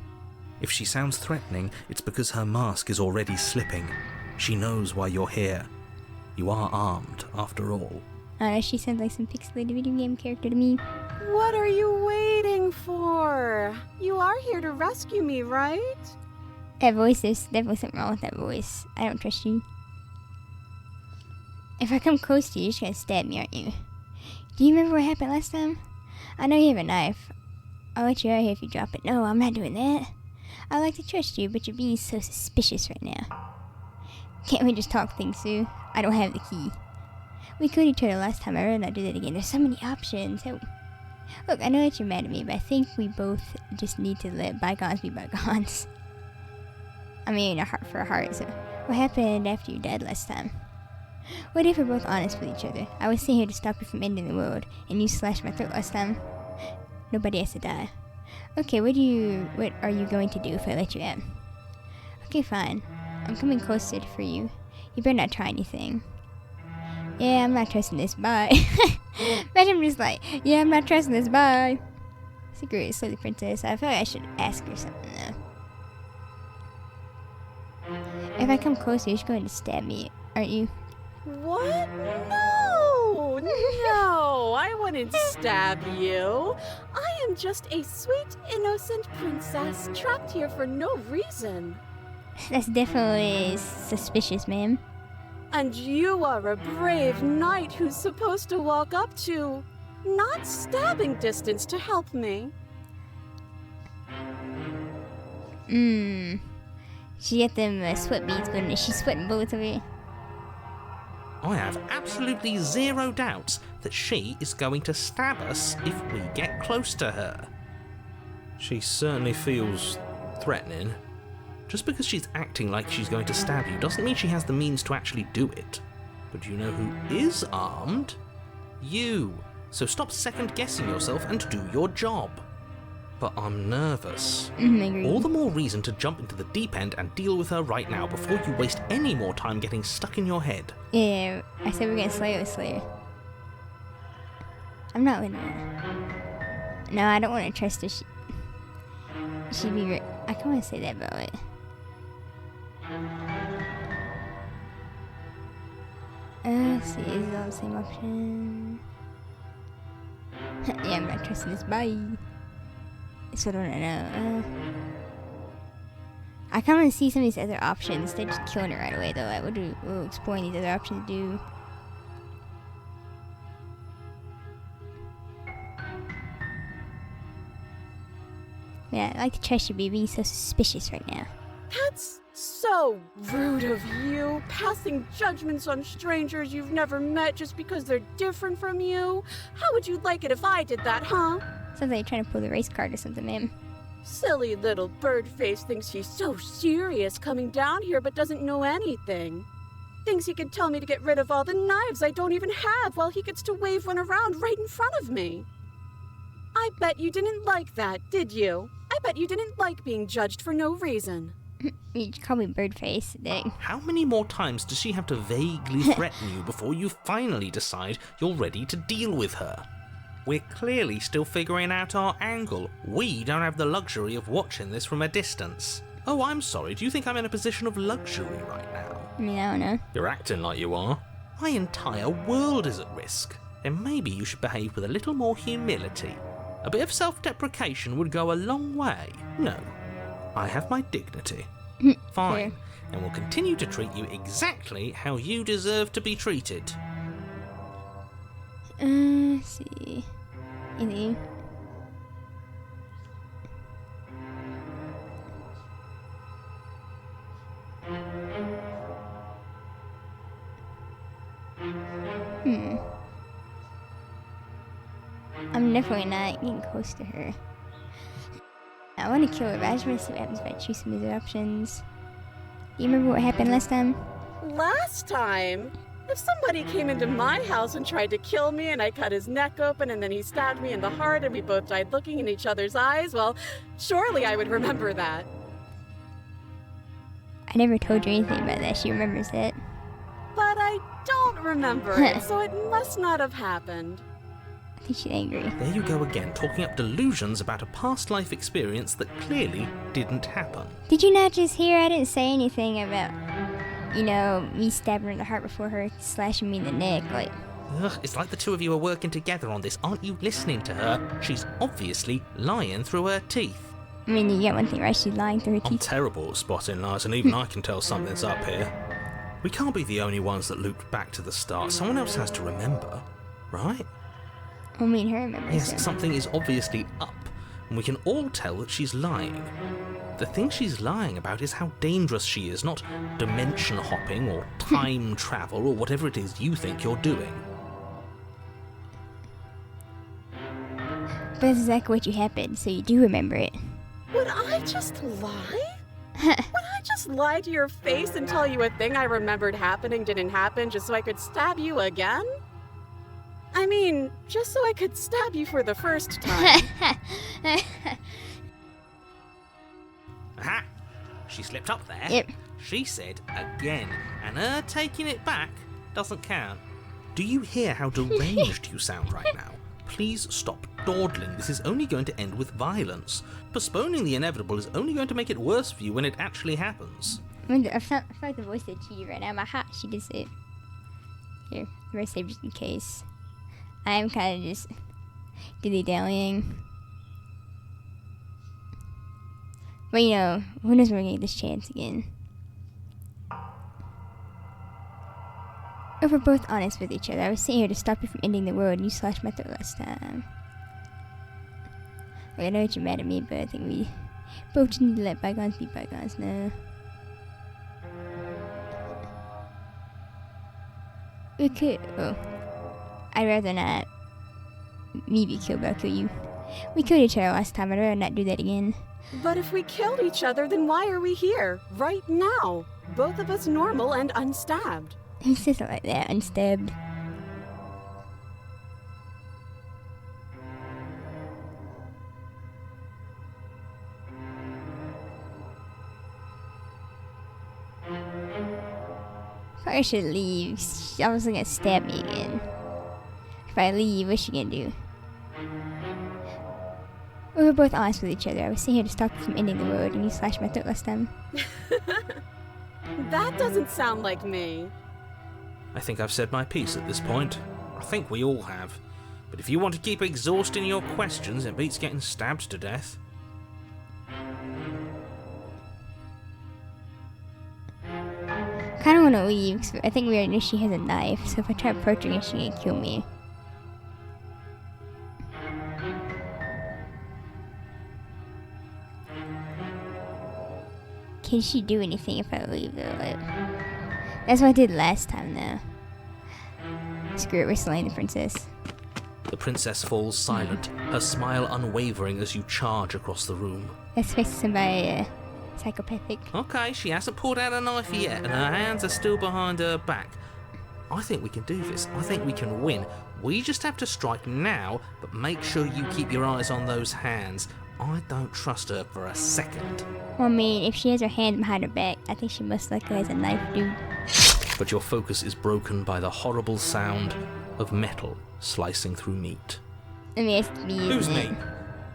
If she sounds threatening, it's because her mask is already slipping. She knows why you're here. You are armed, after all. I don't know, she sounds like some pixelated video game character to me. What are you waiting for? You are here to rescue me, right? That voice, there's definitely something wrong with that voice. I don't trust you. If I come close to you, you're just gonna stab me, aren't you? Do you remember what happened last time? I know you have a knife. I'll let you out here if you drop it. No, I'm not doing that. I like to trust you, but you're being so suspicious right now. Can't we just talk things through? I don't have the key. We killed each other last time. I'd rather not do that again. There's so many options. Look, I know that you're mad at me, but I think we both just need to let bygones be bygones. I mean, a heart for a heart. So, what happened after you died last time? What if we're both honest with each other? I was sent here to stop you from ending the world, and you slashed my throat last time. Nobody has to die. Okay, what are you going to do if I let you out? Okay, fine. I'm coming closer for you. You better not try anything. Yeah, I'm not trusting this. Bye. Imagine I'm just like, yeah, I'm not trusting this. Bye. Secret, slowly, princess. I feel like I should ask her something though. If I come closer, you're going to stab me, aren't you? What? No! No! I wouldn't stab you. I am just a sweet, innocent princess trapped here for no reason. That's definitely suspicious, ma'am. And you are a brave knight who's supposed to walk up to not stabbing distance to help me. She got them sweat beads, but she's sweating bullets over here. I have absolutely zero doubts that she is going to stab us if we get close to her. She certainly feels threatening. Just because she's acting like she's going to stab you doesn't mean she has the means to actually do it. But you know who is armed? You. So stop second-guessing yourself and do your job. But I'm nervous. All the more reason to jump into the deep end and deal with her right now before you waste any more time getting stuck in your head. Yeah, I said we're gonna slay her, Slayer. I'm not with her. No, I don't want to trust her. She'd be great. I can't want to say that about it. Let's see, is it all the same option? Yeah, I'm not trusting this. Bye. So I don't know. I kind of want to see some of these other options. They're just killing it right away, though. Like, what will exploring these other options do? Yeah, I like to trust you, baby. You're so suspicious right now. That's so rude of you, passing judgments on strangers you've never met just because they're different from you. How would you like it if I did that, huh? Sounds like you're trying to pull the race card or something, ma'am. Silly little bird face thinks he's so serious coming down here but doesn't know anything. Thinks he can tell me to get rid of all the knives I don't even have while he gets to wave one around right in front of me. I bet you didn't like that, did you? I bet you didn't like being judged for no reason. You call me Birdface, Dick. How many more times does she have to vaguely threaten you before you finally decide you're ready to deal with her? We're clearly still figuring out our angle. We don't have the luxury of watching this from a distance. Oh, I'm sorry, do you think I'm in a position of luxury right now? I mean, I don't know. You're acting like you are. My entire world is at risk. Then maybe you should behave with a little more humility. A bit of self-deprecation would go a long way. No, I have my dignity. Fine, and will continue to treat you exactly how you deserve to be treated. Let's see. Anything? I'm definitely not getting close to her. I want to kill her, but I just want to see what happens if I choose some of the options. Do you remember what happened last time? Last time? If somebody came into my house and tried to kill me and I cut his neck open and then he stabbed me in the heart and we both died looking in each other's eyes, well, surely I would remember that. I never told you anything about that. She remembers it. But I don't remember it, so it must not have happened. I think she's angry. There you go again, talking up delusions about a past life experience that clearly didn't happen. Did you not just hear I didn't say anything about, you know, me stabbing her in the heart before her slashing me in the neck? Like, Ugh, it's like the two of you are working together on this. Aren't you listening to her? She's obviously lying through her teeth. I mean, you get one thing right, she's lying through her I'm teeth. terrible at spotting lies, and even I can tell something's up here. We can't be the only ones that looped back to the start. Someone else has to remember, right? Well, me and her remember. Yes, so. something is obviously up, and we can all tell that she's lying. The thing she's lying about is how dangerous she is, not dimension hopping or time travel or whatever it is you think you're doing. But that's exactly what you happened, so you do remember it. Would I just lie? Would I just just lie to your face and tell you a thing I remembered happening didn't happen just so I could stab you again? I mean, just so I could stab you for the first time. Aha! She slipped up there. Yep. She said again, and her taking it back doesn't count. Do you hear how deranged you sound right now? Please stop dawdling. This is only going to end with violence. Postponing the inevitable is only going to make it worse for you when it actually happens. I felt like the voice that cheated right now. My heart, she did say. Here, I'm gonna save just in case. I am kind of just dilly-dallying. But you know, who knows when we're gonna get this chance again. If we're both honest with each other, I was sitting here to stop you from ending the world and you slashed my throat last time. Like, I know that you're mad at me, but I think we both just need to let bygones be bygones now. We could. Oh. I'd rather not. Me be killed, but I'll kill you. We killed each other last time. I'd rather not do that again. But if we killed each other, then why are we here? Right now. Both of us normal and unstabbed. Who says it like that? Unstabbed. I should leave. I was gonna stab me again. If I leave, what's she gonna do? We were both honest with each other. I was sitting here to stop you from ending the world, and you slashed my throat last time. That doesn't sound like me. I think I've said my piece at this point. I think we all have. But if you want to keep exhausting your questions, it beats getting stabbed to death. Kind of want to leave, because I think we already know she has a knife, so if I try approaching her, she can kill me. Can she do anything if I leave, though? Like, that's what I did last time, though. Screw it, we're slaying the princess. The princess falls silent, her smile unwavering as you charge across the room. Let's face somebody psychopathic. Okay, she hasn't pulled out a knife yet, and her hands are still behind her back. I think we can do this. I think we can win. We just have to strike now, but make sure you keep your eyes on those hands. I don't trust her for a second. Well, I mean, if she has her hand behind her back, I think she most likely has a knife, dude. But your focus is broken by the horrible sound of metal slicing through meat. I mean, it's me. Whose meat?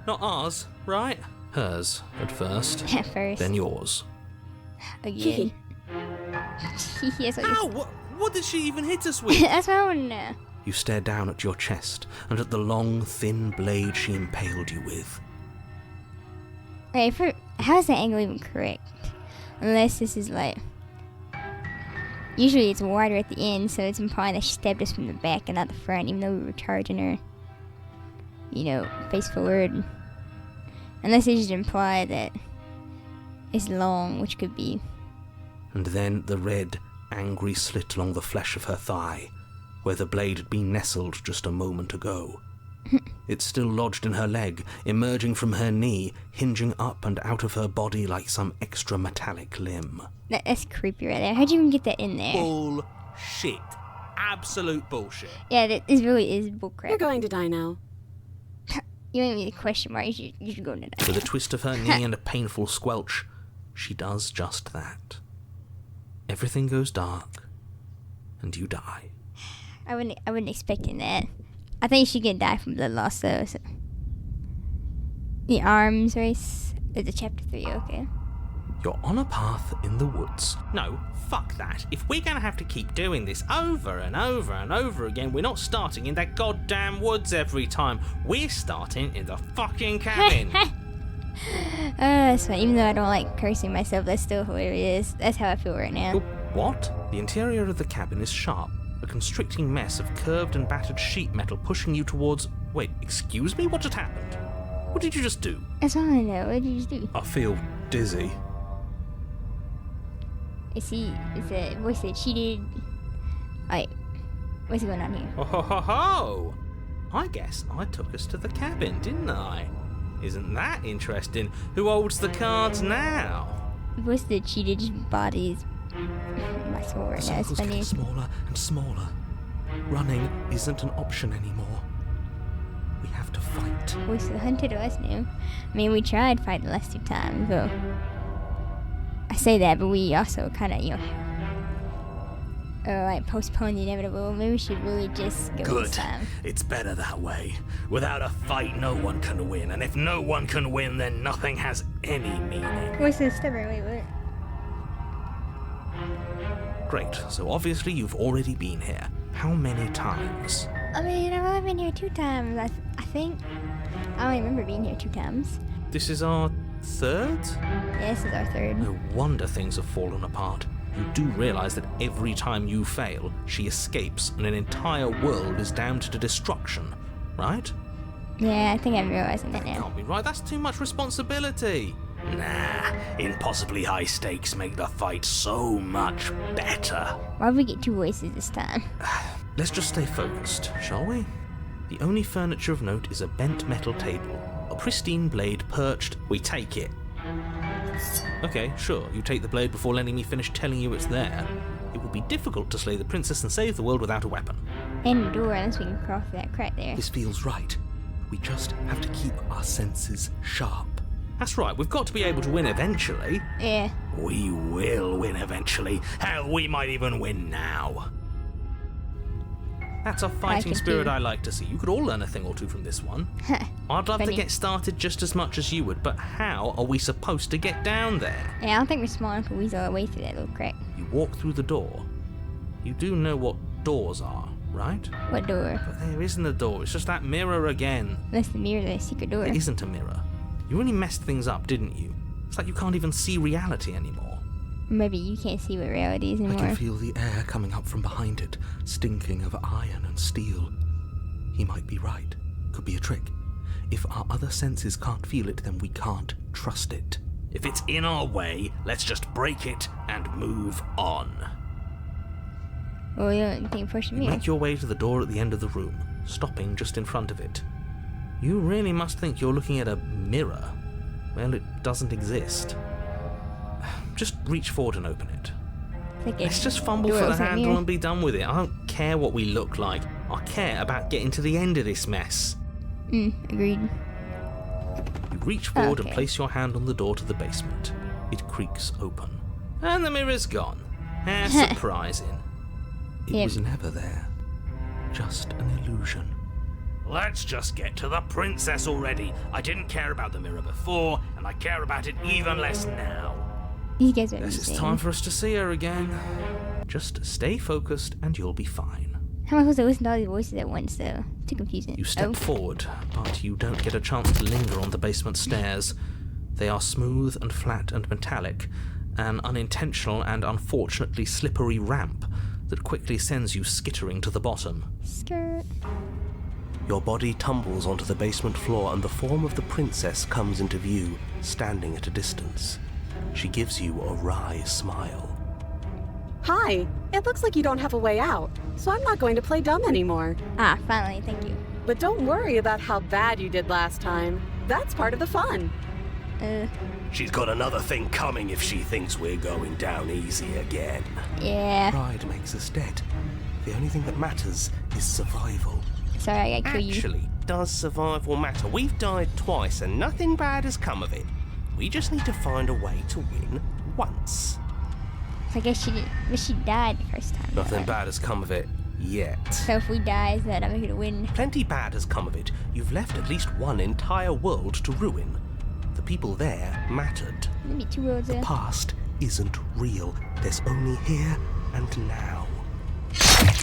Not ours, right? Hers, at first. At first. Then yours. Again. Yes, Ow! What did she even hit us with? That's what I want to know. You stare down at your chest and at the long, thin blade she impaled you with. Wait, how is that angle even correct? Unless this is like... Usually it's wider at the end, so it's implying that she stabbed us from the back and not the front, even though we were charging her, you know, face forward. Unless it just imply that it's long, which could be. And then the red, angry slit along the flesh of her thigh, where the blade had been nestled just a moment ago. It's still lodged in her leg, emerging from her knee, hinging up and out of her body like some extra metallic limb. That's creepy right there. How'd you even get that in there? Bullshit. Absolute bullshit. Yeah, this really is bullcrap. You're going to die now. You ain't need a question mark. You should go to die. With a twist of her knee and a painful squelch, she does just that. Everything goes dark, and you die. I wasn't expecting that. I think she can die from blood loss though. So. The arms race. It's a chapter 3, okay. You're on a path in the woods. No, fuck that. If we're gonna have to keep doing this over and over and over again, we're not starting in that goddamn woods every time. We're starting in the fucking cabin. That's fine. Even though I don't like cursing myself, that's still hilarious. That's how I feel right now. What? The interior of the cabin is sharp. A constricting mess of curved and battered sheet metal pushing you towards... Wait, excuse me? What just happened? What did you just do? That's all I know. What did you just do? I feel dizzy. Is the voice that cheated? Wait, what's going on here? Oh ho ho ho! I guess I took us to the cabin, didn't I? Isn't that interesting? Who holds the cards now? voice of the cheetah just bodies my soul right The now. It's circle's funny. getting smaller and smaller. Running isn't an option anymore. We have to fight. Voice of the hunted us new. I mean, we tried fighting the last 2 times, though. I say that, but we also kind of, like postpone the inevitable. Maybe we should really just go Good. this time. It's better that way. Without a fight, no one can win. And if no one can win, then nothing has any meaning. Voice of the stubborn. Wait, what? Great, so obviously you've already been here. How many times? I mean, I've only been here 2 times. I think. I don't remember being here 2 times. This is our 3rd? Yeah, this is our 3rd. No wonder things have fallen apart. You do realize that every time you fail, she escapes and an entire world is damned to destruction, right? Yeah, I think I'm realizing that now. Can't be right, that's too much responsibility. Nah, impossibly high stakes make the fight so much better. Why would we get 2 voices this time? Let's just stay focused, shall we? The only furniture of note is a bent metal table, a pristine blade perched. We take it. Okay, sure, you take the blade before letting me finish telling you it's there. It would be difficult to slay the princess and save the world without a weapon. And the door, unless we can cross that crack there. This feels right. We just have to keep our senses sharp. That's right, we've got to be able to win eventually. Yeah. We will win eventually. Hell, we might even win now. That's a fighting can spirit too. I like to see. You could all learn a thing or two from this one. I'd love to Funny. get started just as much as you would, but how are we supposed to get down there? Yeah, I don't think we're small enough to weasel our way through that little crack. You walk through the door. You do know what doors are, right? What door? But there isn't a door, it's just that mirror again. That's the mirror, the secret door. It isn't a mirror. You really messed things up, didn't you? It's like you can't even see reality anymore. Maybe you can't see what reality is I anymore. can feel the air coming up from behind it, stinking of iron and steel. He might be right. Could be a trick. If our other senses can't feel it, then we can't trust it. If it's in our way, let's just break it and move on. Well, you don't think push You me. make your way to the door at the end of the room, stopping just in front of it. You really must think you're looking at a mirror. Well, it doesn't exist. Just reach forward and open it. Like Let's just fumble for the handle and be done with it. I don't care what we look like. I care about getting to the end of this mess. Agreed. You reach forward and Okay. place your hand on the door to the basement. It creaks open. And the mirror's gone. How surprising. It Yep. was never there. Just an illusion. Let's just get to the princess already. I didn't care about the mirror before, and I care about it even less now. These guys are Guess it's insane. time for us to see her again. Just stay focused and you'll be fine. How am I supposed to listen to all these voices at once, though? Too confusing. You step forward, but you don't get a chance to linger on the basement stairs. They are smooth and flat and metallic, an unintentional and unfortunately slippery ramp that quickly sends you skittering to the bottom. Skirt. Your body tumbles onto the basement floor and the form of the princess comes into view, standing at a distance. She gives you a wry smile. Hi, it looks like you don't have a way out, so I'm not going to play dumb anymore. Ah, finally, thank you. But don't worry about how bad you did last time. That's part of the fun. She's got another thing coming if she thinks we're going down easy again. Yeah. Pride makes us dead. The only thing that matters is survival. Sorry, I gotta kill you. Actually, does survival matter? We've died twice and nothing bad has come of it. We just need to find a way to win once. So I guess she did, but she died the first time. Nothing though. bad has come of it yet. So if we die, is that I'm gonna win? Plenty bad has come of it. You've left at least one entire world to ruin. The people there mattered. Maybe 2 worlds there. Past isn't real. There's only here and now.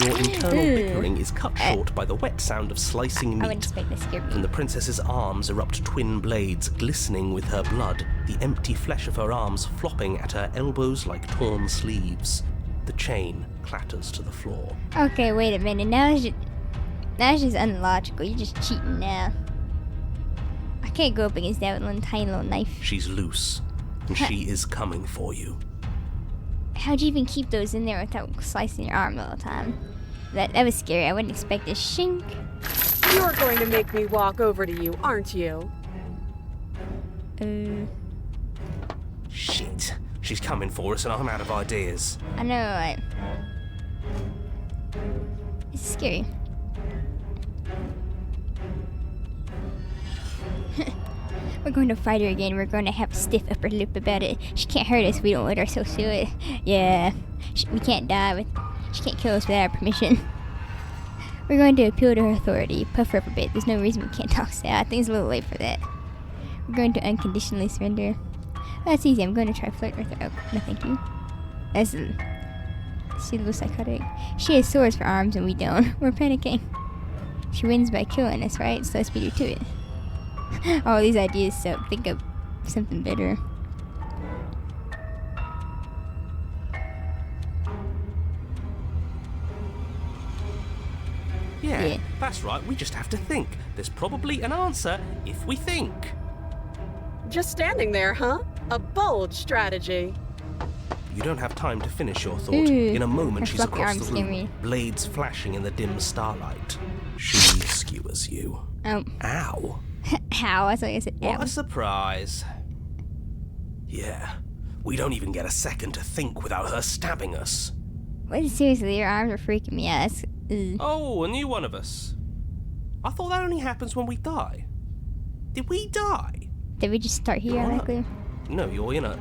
Your internal bickering is cut short by the wet sound of slicing I wouldn't meat. expect this to scare From me. the princess's arms erupt twin blades, glistening with her blood, the empty flesh of her arms flopping at her elbows like torn sleeves. The chain clatters to the floor. Okay, wait a minute. Now it's just unlogical. You're just cheating now. I can't go up against that with one tiny little knife. She's loose, and she is coming for you. How'd you even keep those in there without slicing your arm all the time? That was scary. I wouldn't expect a shink. You're going to make me walk over to you, aren't you? Shit. She's coming for us and I'm out of ideas. I know, it's scary. We're going to fight her again. We're going to have a stiff upper lip about it. She can't hurt us. We don't let ourselves do it. Yeah, we can't die. She can't kill us without our permission. We're going to appeal to her authority. Puff her up a bit. There's no reason we can't talk so I think it's a little late for that. We're going to unconditionally surrender. That's easy. I'm going to try flirting with her. Oh, no thank you. She's a little psychotic. She has swords for arms and we don't. We're panicking. She wins by killing us, right? So let's beat her to it. All these ideas, so think of something better. Yeah, that's right. We just have to think. There's probably an answer if we think. Just standing there, huh? A bold strategy. You don't have time to finish your thought. Ooh, In a moment, her she's fluffy across arms the room, scare me. blades flashing in the dim starlight. She skewers you. Oh, Ow. how? That's what I said. What Ow. a surprise. Yeah, we don't even get a second to think without her stabbing us. What? Seriously, your arms are freaking me out. That's, Oh, a new one of us. I thought that only happens when we die. Did we die? Did we just start here, You're not- likely? No, you're in a...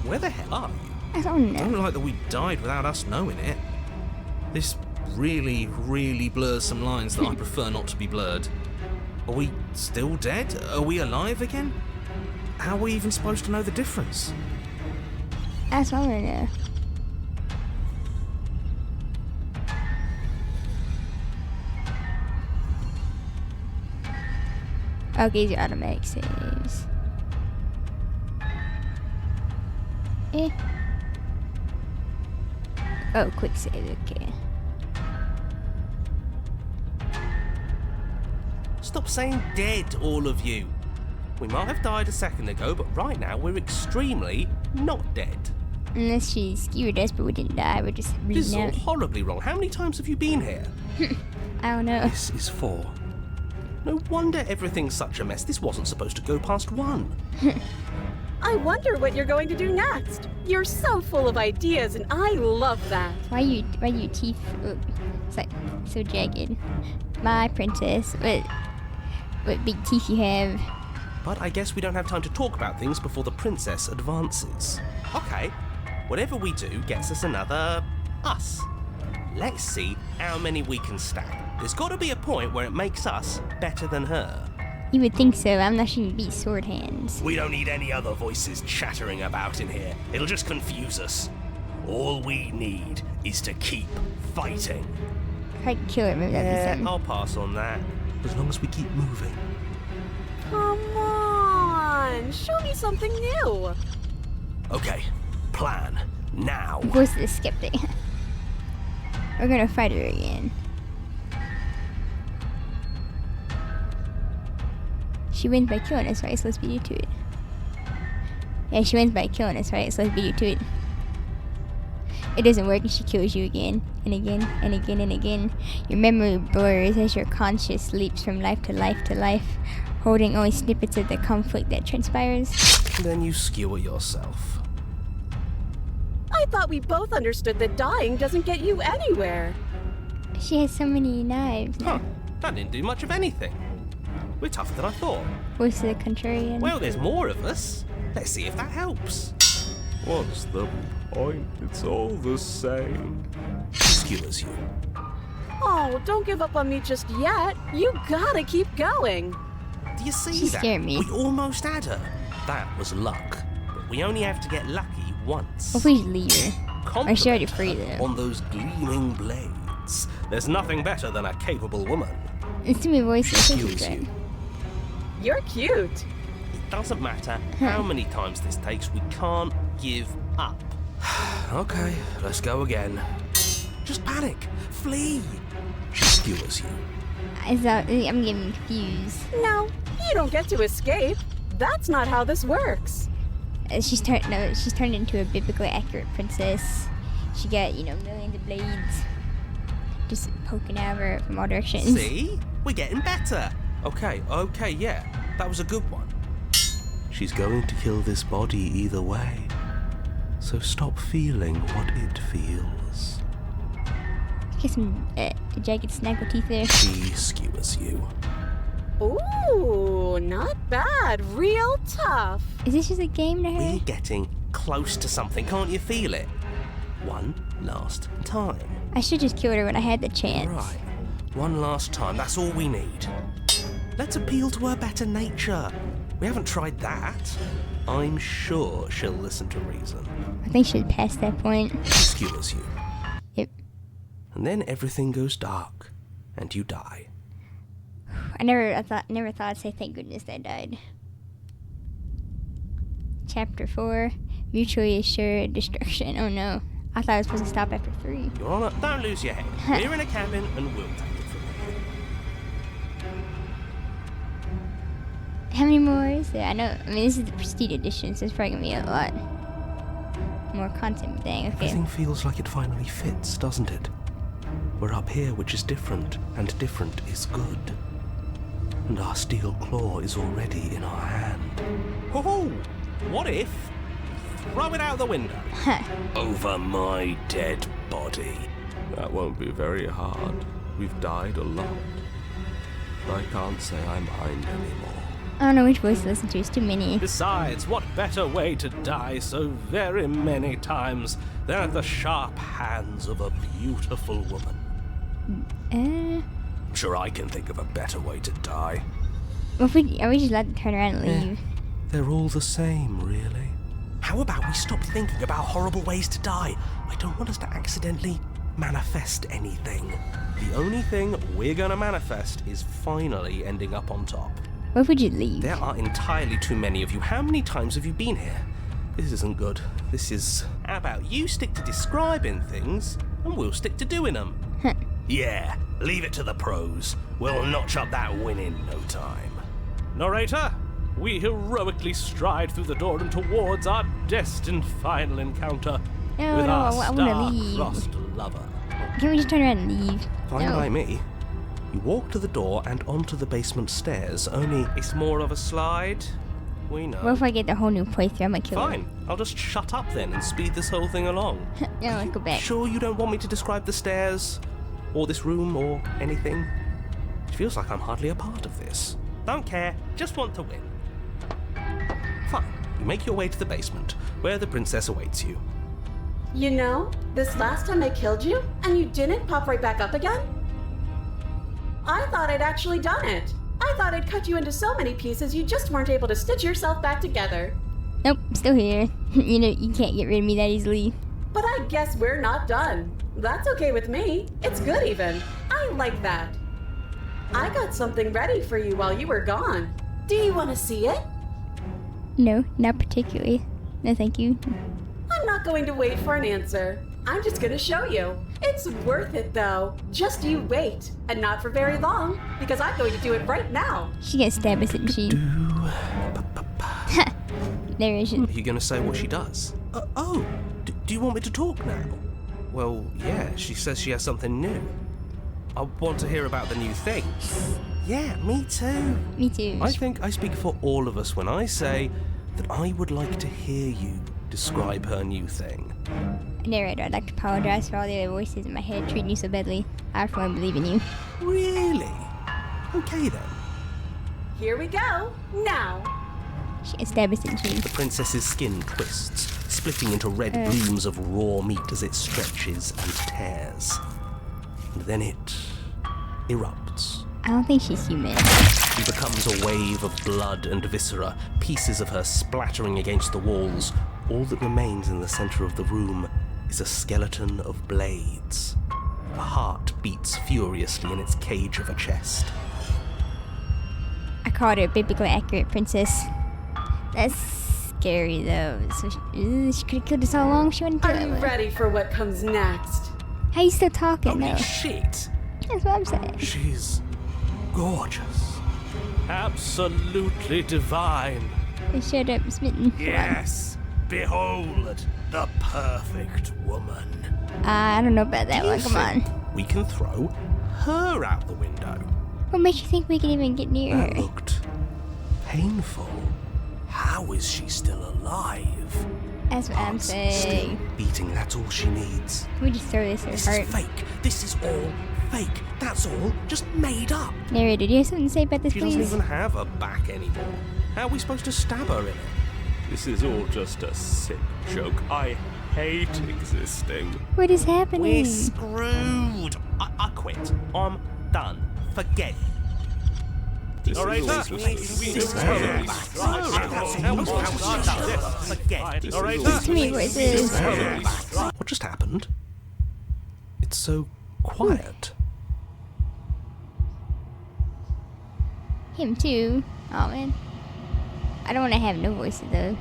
Where the hell are you? I don't I know. don't like that we died without us knowing it. This really, really blurs some lines that I prefer not to be blurred. Are we still dead? Are we alive again? How are we even supposed to know the difference? That's what I want to know. Okay, these are automatic saves. Oh, quick save, okay. Stop saying dead, all of you. We might have died a second ago, but right now we're extremely not dead. Unless she skewered us, but we didn't die, we're just This is reading all out. horribly wrong. How many times have you been here? I don't know. This is 4. No wonder everything's such a mess. This wasn't supposed to go past 1. I wonder what you're going to do next. You're so full of ideas, and I love that. Why you teeth it's like so jagged? My princess, what big teeth you have. But I guess we don't have time to talk about things before the princess advances. Okay, whatever we do gets us another us. Let's see how many we can stack. There's got to be a point where it makes us better than her. You would think so. I'm not sure you beat sword hands. We don't need any other voices chattering about in here. It'll just confuse us. All we need is to keep fighting. If I could kill her, maybe that'd be something. I'll pass on that. As long as we keep moving. Come on, show me something new. Okay, plan now. Voice of the skeptic. We're gonna fight her again. She wins by killing us, right? So let's beat you to it. Yeah, she wins by killing us, right? So let's beat you to it. It doesn't work and she kills you again and again and again and again. Your memory blurs as your conscience leaps from life to life to life, holding only snippets of the conflict that transpires. Then you skewer yourself. I thought we both understood that dying doesn't get you anywhere. She has so many knives. Huh, that didn't do much of anything. We're tougher than I thought. Voice of the contrarian. Well, there's more of us. Let's see if that helps. What's the point? It's all the same. She skewers you. Oh, don't give up on me just yet. You gotta keep going. Do you see She that? scared me. We almost had her. That was luck. But we only have to get lucky once. Well, please leave her. Or she already free though. On those gleaming blades. There's nothing better than a capable woman. It's too many voices. She Thank you, skewers Fred. you. You're cute. It doesn't matter how many times this takes, we can't give up. Okay, let's go again. Just panic. Flee. She skewers you. I'm getting confused. No, you don't get to escape. That's not how this works. She's turned into a biblically accurate princess. She got, millions of blades just poking out of her from all directions. See? We're getting better. Okay, yeah. That was a good one. She's going to kill this body either way. So stop feeling what it feels. Get some jagged snaggle teeth there. She skewers you. Ooh, not bad. Real tough. Is this just a game to her? We're getting close to something, can't you feel it? One last time. I should just killed her when I had the chance. Right. One last time, that's all we need. Let's appeal to her better nature. We haven't tried that. I'm sure she'll listen to reason. I think she's past that point. She skewers you. Yep. And then everything goes dark, and you die. I never thought I'd say thank goodness they died. Chapter 4, mutually assured destruction. Oh no. I thought I was supposed to stop after 3. Your Honor, don't lose your head. We're in a cabin, and we'll take it from here. How many more is there? I mean, this is the Pristine edition, so it's probably gonna be a lot more content. But dang, okay. Everything feels like it finally fits, doesn't it? We're up here, which is different, and different is good. And our steel claw is already in our hand. Oh, what if? Throw it out the window. Over my dead body. That won't be very hard. We've died a lot. I can't say I mind anymore. I don't know which voice to listen to. It's too many. Besides, what better way to die so very many times than at the sharp hands of a beautiful woman? I'm Sure, I can think of a better way to die. are we just allowed to turn around and leave? They're all the same, really. How about we stop thinking about horrible ways to die? I don't want us to accidentally manifest anything. The only thing we're gonna manifest is finally ending up on top. What if we just leave? There are entirely too many of you. How many times have you been here? This isn't good. This is... How about you stick to describing things, and we'll stick to doing them? Yeah, leave it to the pros. We'll notch up that win in no time. Narrator, we heroically stride through the door and towards our destined final encounter No, with no, our I wanna leave. star-crossed lover. Can we just turn around and leave? Fine No. by me. You walk to the door and onto the basement stairs, only... It's more of a slide. We know. What if I get the whole new playthrough? I'm gonna kill Fine, I'll just shut up then and speed this whole thing along. her. No, let's go back. Sure you don't want me to describe the stairs, or this room, or anything? It feels like I'm hardly a part of this. Don't care, just want to win. Fine, you make your way to the basement, where the princess awaits you. You know, this last time I killed you, and you didn't pop right back up again? I thought I'd actually done it. I thought I'd cut you into so many pieces you just weren't able to stitch yourself back together. Nope, still here. You know, you can't get rid of me that easily. But I guess we're not done. That's okay with me. It's good even. I like that. I got something ready for you while you were gone. Do you want to see it? No, not particularly. No, thank you. I'm not going to wait for an answer. I'm just going to show you. It's worth it though. Just you wait. And not for very long, because I'm going to do it right now. She gets stabbed, isn't she? There is. Are you going to say what she does? Do you want me to talk now? Well, yeah, she says she has something new. I want to hear about the new thing. Yeah, me too. Me too. I think I speak for all of us when I say that I would like to hear you describe her new thing. Narrator, I'd like to apologize for all the other voices in my head treating you so badly. I just want to believe in you. Really? Okay then. Here we go. Now. She gets stabbed, isn't she? The princess's skin twists, splitting into red blooms of raw meat as it stretches and tears. And then it erupts. I don't think she's human. She becomes a wave of blood and viscera, pieces of her splattering against the walls. All that remains in the center of the room is a skeleton of blades. A heart beats furiously in its cage of a chest. I called her a biblically accurate princess. That's scary though. So she could have killed us all along if she wouldn't do I'm it. ready for what comes next. How you still talking Holy though? shit! That's what I'm saying. She's gorgeous. Absolutely divine. They showed up smitten. Yes, behold the perfect woman. I don't know about that Do you one. Come on. think we can throw her out the window? What makes you think we can even get near That her? looked painful. How is she still alive? That's what I'm Heart's saying. still beating, that's all she needs. Can we just throw this at This her is heart? fake. This is all fake. That's all just made up. Narrator, do you have something to say about this, She doesn't please? even have a back anymore. How are we supposed to stab her in it? This is all just a sick joke. I hate existing. What is happening? We're screwed. I quit. I'm done. Forget it. This Narrator, is all just a sick Narrator. Forget. Listen to me, voices. What just happened? It's so quiet. Him too. Oh man. I don't want to have no voices though.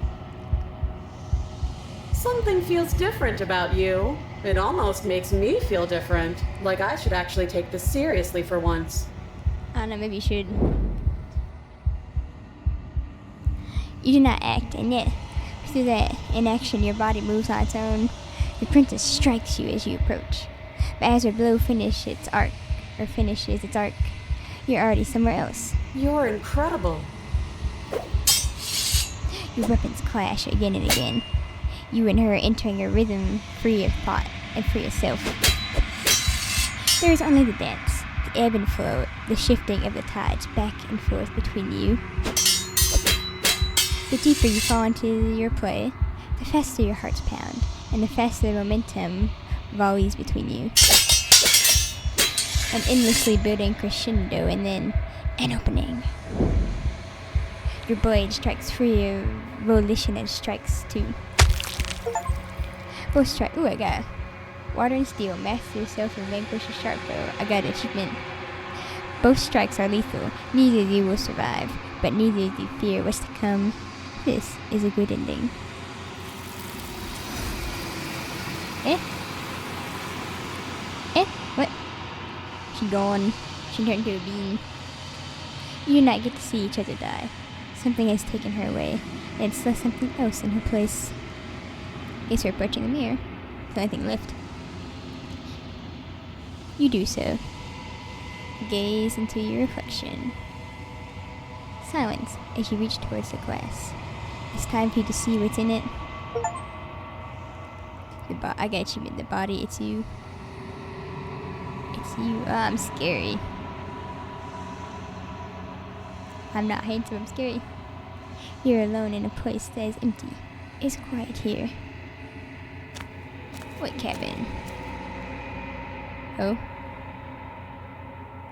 Something feels different about you. It almost makes me feel different. Like I should actually take this seriously for once. I don't know, maybe you should. You do not act, and yet, through that inaction, your body moves on its own. The princess strikes you as you approach. But as her blow finishes its arc, you're already somewhere else. You're incredible. Your weapons clash again and again. You and her entering a rhythm free of thought and free of self. There is only the dance, the ebb and flow, the shifting of the tides back and forth between you. The deeper you fall into your play, the faster your hearts pound, and the faster the momentum volleys between you. An endlessly building crescendo and then an opening. Your blade strikes free of volition and strikes too. Both strike. Ooh, I got water and steel. Master yourself and vanquish a sharp foe. I got an achievement. Both strikes are lethal. Neither of you will survive, but neither of you fear what's to come. This is a good ending. What? She gone. She turned into a bean. You do not get to see each other die. Something has taken her away, and it's left something else in her place. Guess you're approaching the mirror. It's the only thing left. You do so. Gaze into your reflection. Silence as you reach towards the glass. It's time for you to see what's in it. I got achievement. The body, it's you. It's you. Oh, I'm scary. I'm not handsome, I'm scary. You're alone in a place that is empty. It's quiet here. What cabin? Oh?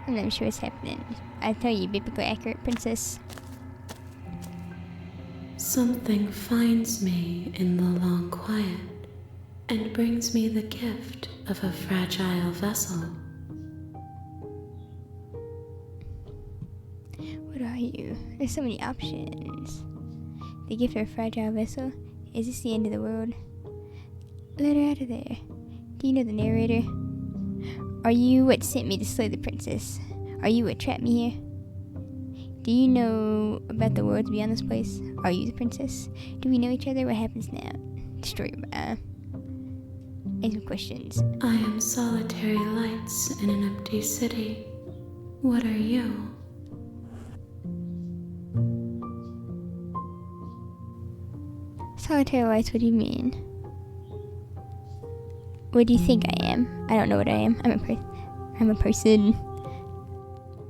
I'm not sure what's happening. I tell you, biblically accurate, princess. Something finds me in the long quiet and brings me the gift of a fragile vessel. What are you? There's so many options. The gift of a fragile vessel? Is this the end of the world? Let her out of there. Do you know the narrator? Are you what sent me to slay the princess? Are you what trapped me here? Do you know about the worlds beyond this place? Are you the princess? Do we know each other? What happens now? Destroy your and some questions. I am solitary lights in an empty city. What are you? Solitary lights, what do you mean? What do you think I am? I don't know what I am. I'm a person.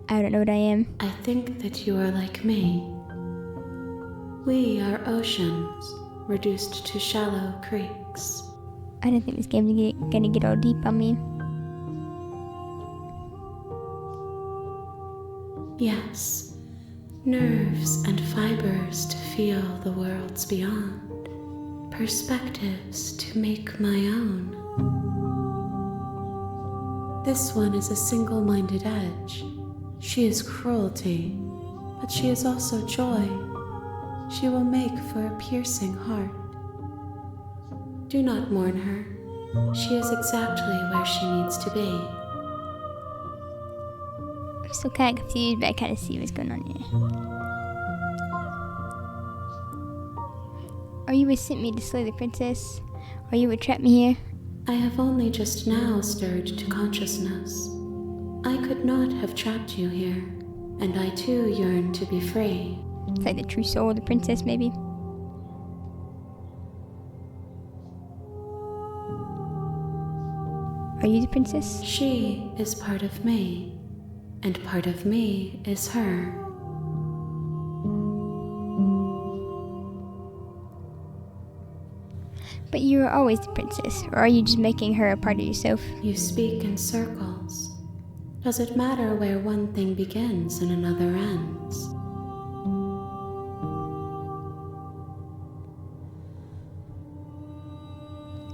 I don't know what I am. I think that you are like me. We are oceans, reduced to shallow creeks. I don't think this game is gonna get all deep on me. Yes, nerves and fibers to feel the worlds beyond. Perspectives to make my own. This one is a single-minded edge. She is cruelty, but she is also joy. She will make for a piercing heart. Do not mourn her. She is exactly where she needs to be. I'm still kind of confused, but I kind of see what's going on here. Are you what sent me to slay the princess? Are you what trapped me here? I have only just now stirred to consciousness. I could not have trapped you here, and I too yearn to be free. It's like the true soul of the princess, maybe? Are you the princess? She is part of me, and part of me is her. But you were always the princess, or are you just making her a part of yourself? You speak in circles. Does it matter where one thing begins and another ends?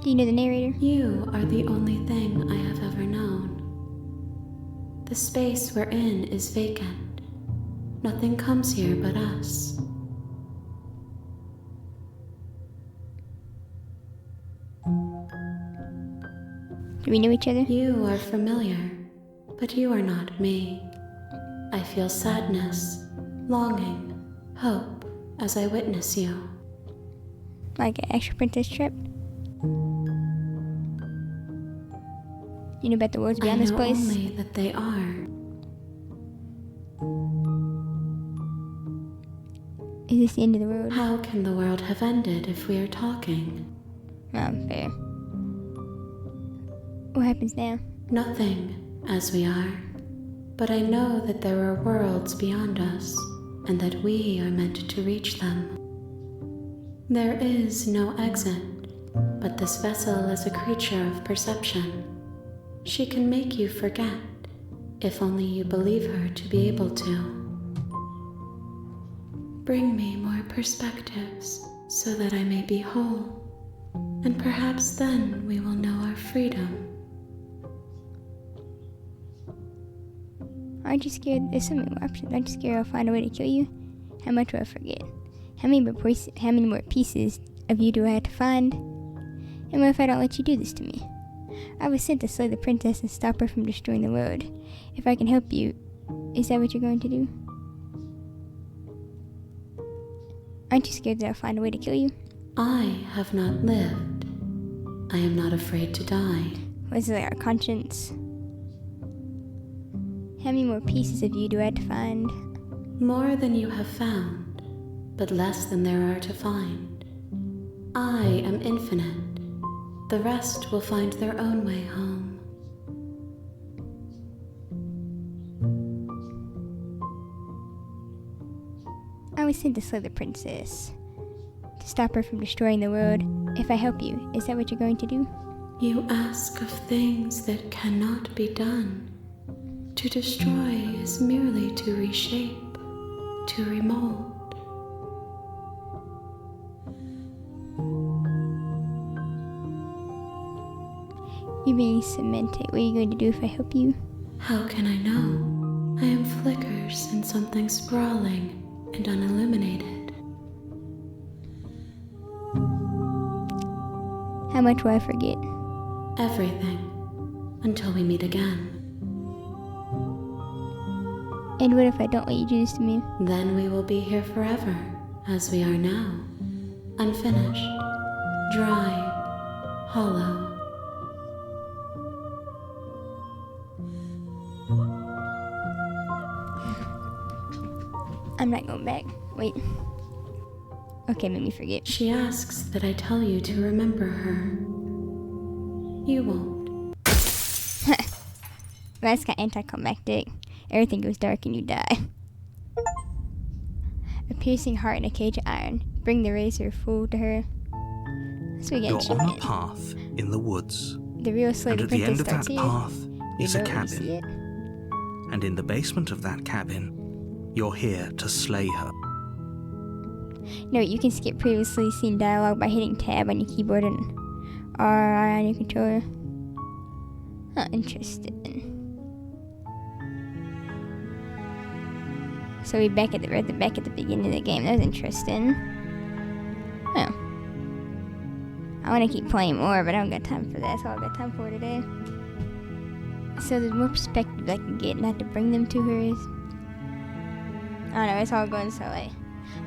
Do you know the narrator? You are the only thing I have ever known. The space we're in is vacant. Nothing comes here but us. Do we know each other? You are familiar, but you are not me. I feel sadness, longing, hope as I witness you. Like an actual princess trip? You know about the worlds beyond I this know place? only that they are. Is this the end of the world? How can the world have ended if we are talking? Fair. What happens now? Nothing, as we are. But I know that there are worlds beyond us, and that we are meant to reach them. There is no exit, but this vessel is a creature of perception. She can make you forget, if only you believe her to be able to. Bring me more perspectives, so that I may be whole, and perhaps then we will know our freedom. Aren't you scared? There's so many more options. Aren't you scared I'll find a way to kill you? How much will I forget? How many more pieces of you do I have to find? And what if I don't let you do this to me? I was sent to slay the princess and stop her from destroying the world. If I can help you, is that what you're going to do? Aren't you scared that I'll find a way to kill you? I have not lived. I am not afraid to die. Was it like our conscience? How many more pieces of you do I have to find? More than you have found, but less than there are to find. I am infinite. The rest will find their own way home. I was sent to slay the princess, to stop her from destroying the world. If I help you, is that what you're going to do? You ask of things that cannot be done. To destroy is merely to reshape, to remold. You're being cemented. What are you going to do if I help you? How can I know? I am flickers in something sprawling and unilluminated. How much will I forget? Everything, until we meet again. And what if I don't let you do this to me? Then we will be here forever, as we are now. Unfinished, dry, hollow. I'm not going back. Wait. Okay, make me forget. She asks that I tell you to remember her. You won't. That's kind of anticlimactic. Everything goes dark and you die. A piercing heart in a cage of iron. Bring the razor full to her. So we get You're on a achievement. path in the woods, The real slave and at the princess end of that starts here. path is You a know when you see cabin. it. And in the basement of that cabin, you're here to slay her. No, you can skip previously seen dialogue by hitting tab on your keyboard and R on your controller. Huh, interesting. So we're back at the beginning of the game. That was interesting. Oh. I want to keep playing more, but I don't got time for that. That's all I got time for today. So there's more perspective I can get, not to bring them to her. I don't know, it's all going so like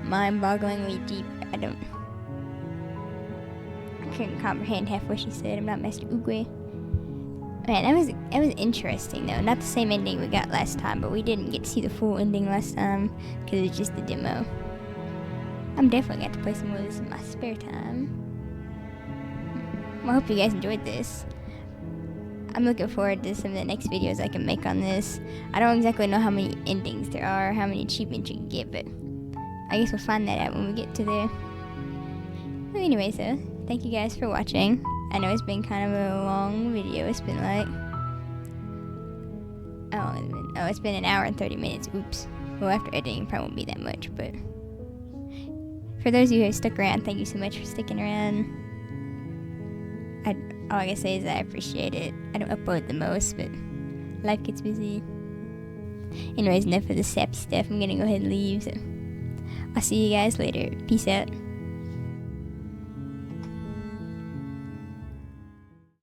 mind-bogglingly deep. I couldn't comprehend half what she said. I'm not Master Oogway. Man, that was interesting though. Not the same ending we got last time, but we didn't get to see the full ending last time because it was just the demo. I'm definitely going to play some more of this in my spare time. Well, I hope you guys enjoyed this. I'm looking forward to some of the next videos I can make on this. I don't exactly know how many endings there are, how many achievements you can get, but I guess we'll find that out when we get to there. Well, anyway, so thank you guys for watching. I know it's been kind of a long video. It's been like, it's been an hour and 30 minutes. Oops. Well, after editing, it probably won't be that much, but for those of you who have stuck around, thank you so much for sticking around. All I can say is I appreciate it. I don't upload the most, but life gets busy. Anyways, enough of the sappy stuff. I'm gonna go ahead and leave. So I'll see you guys later. Peace out.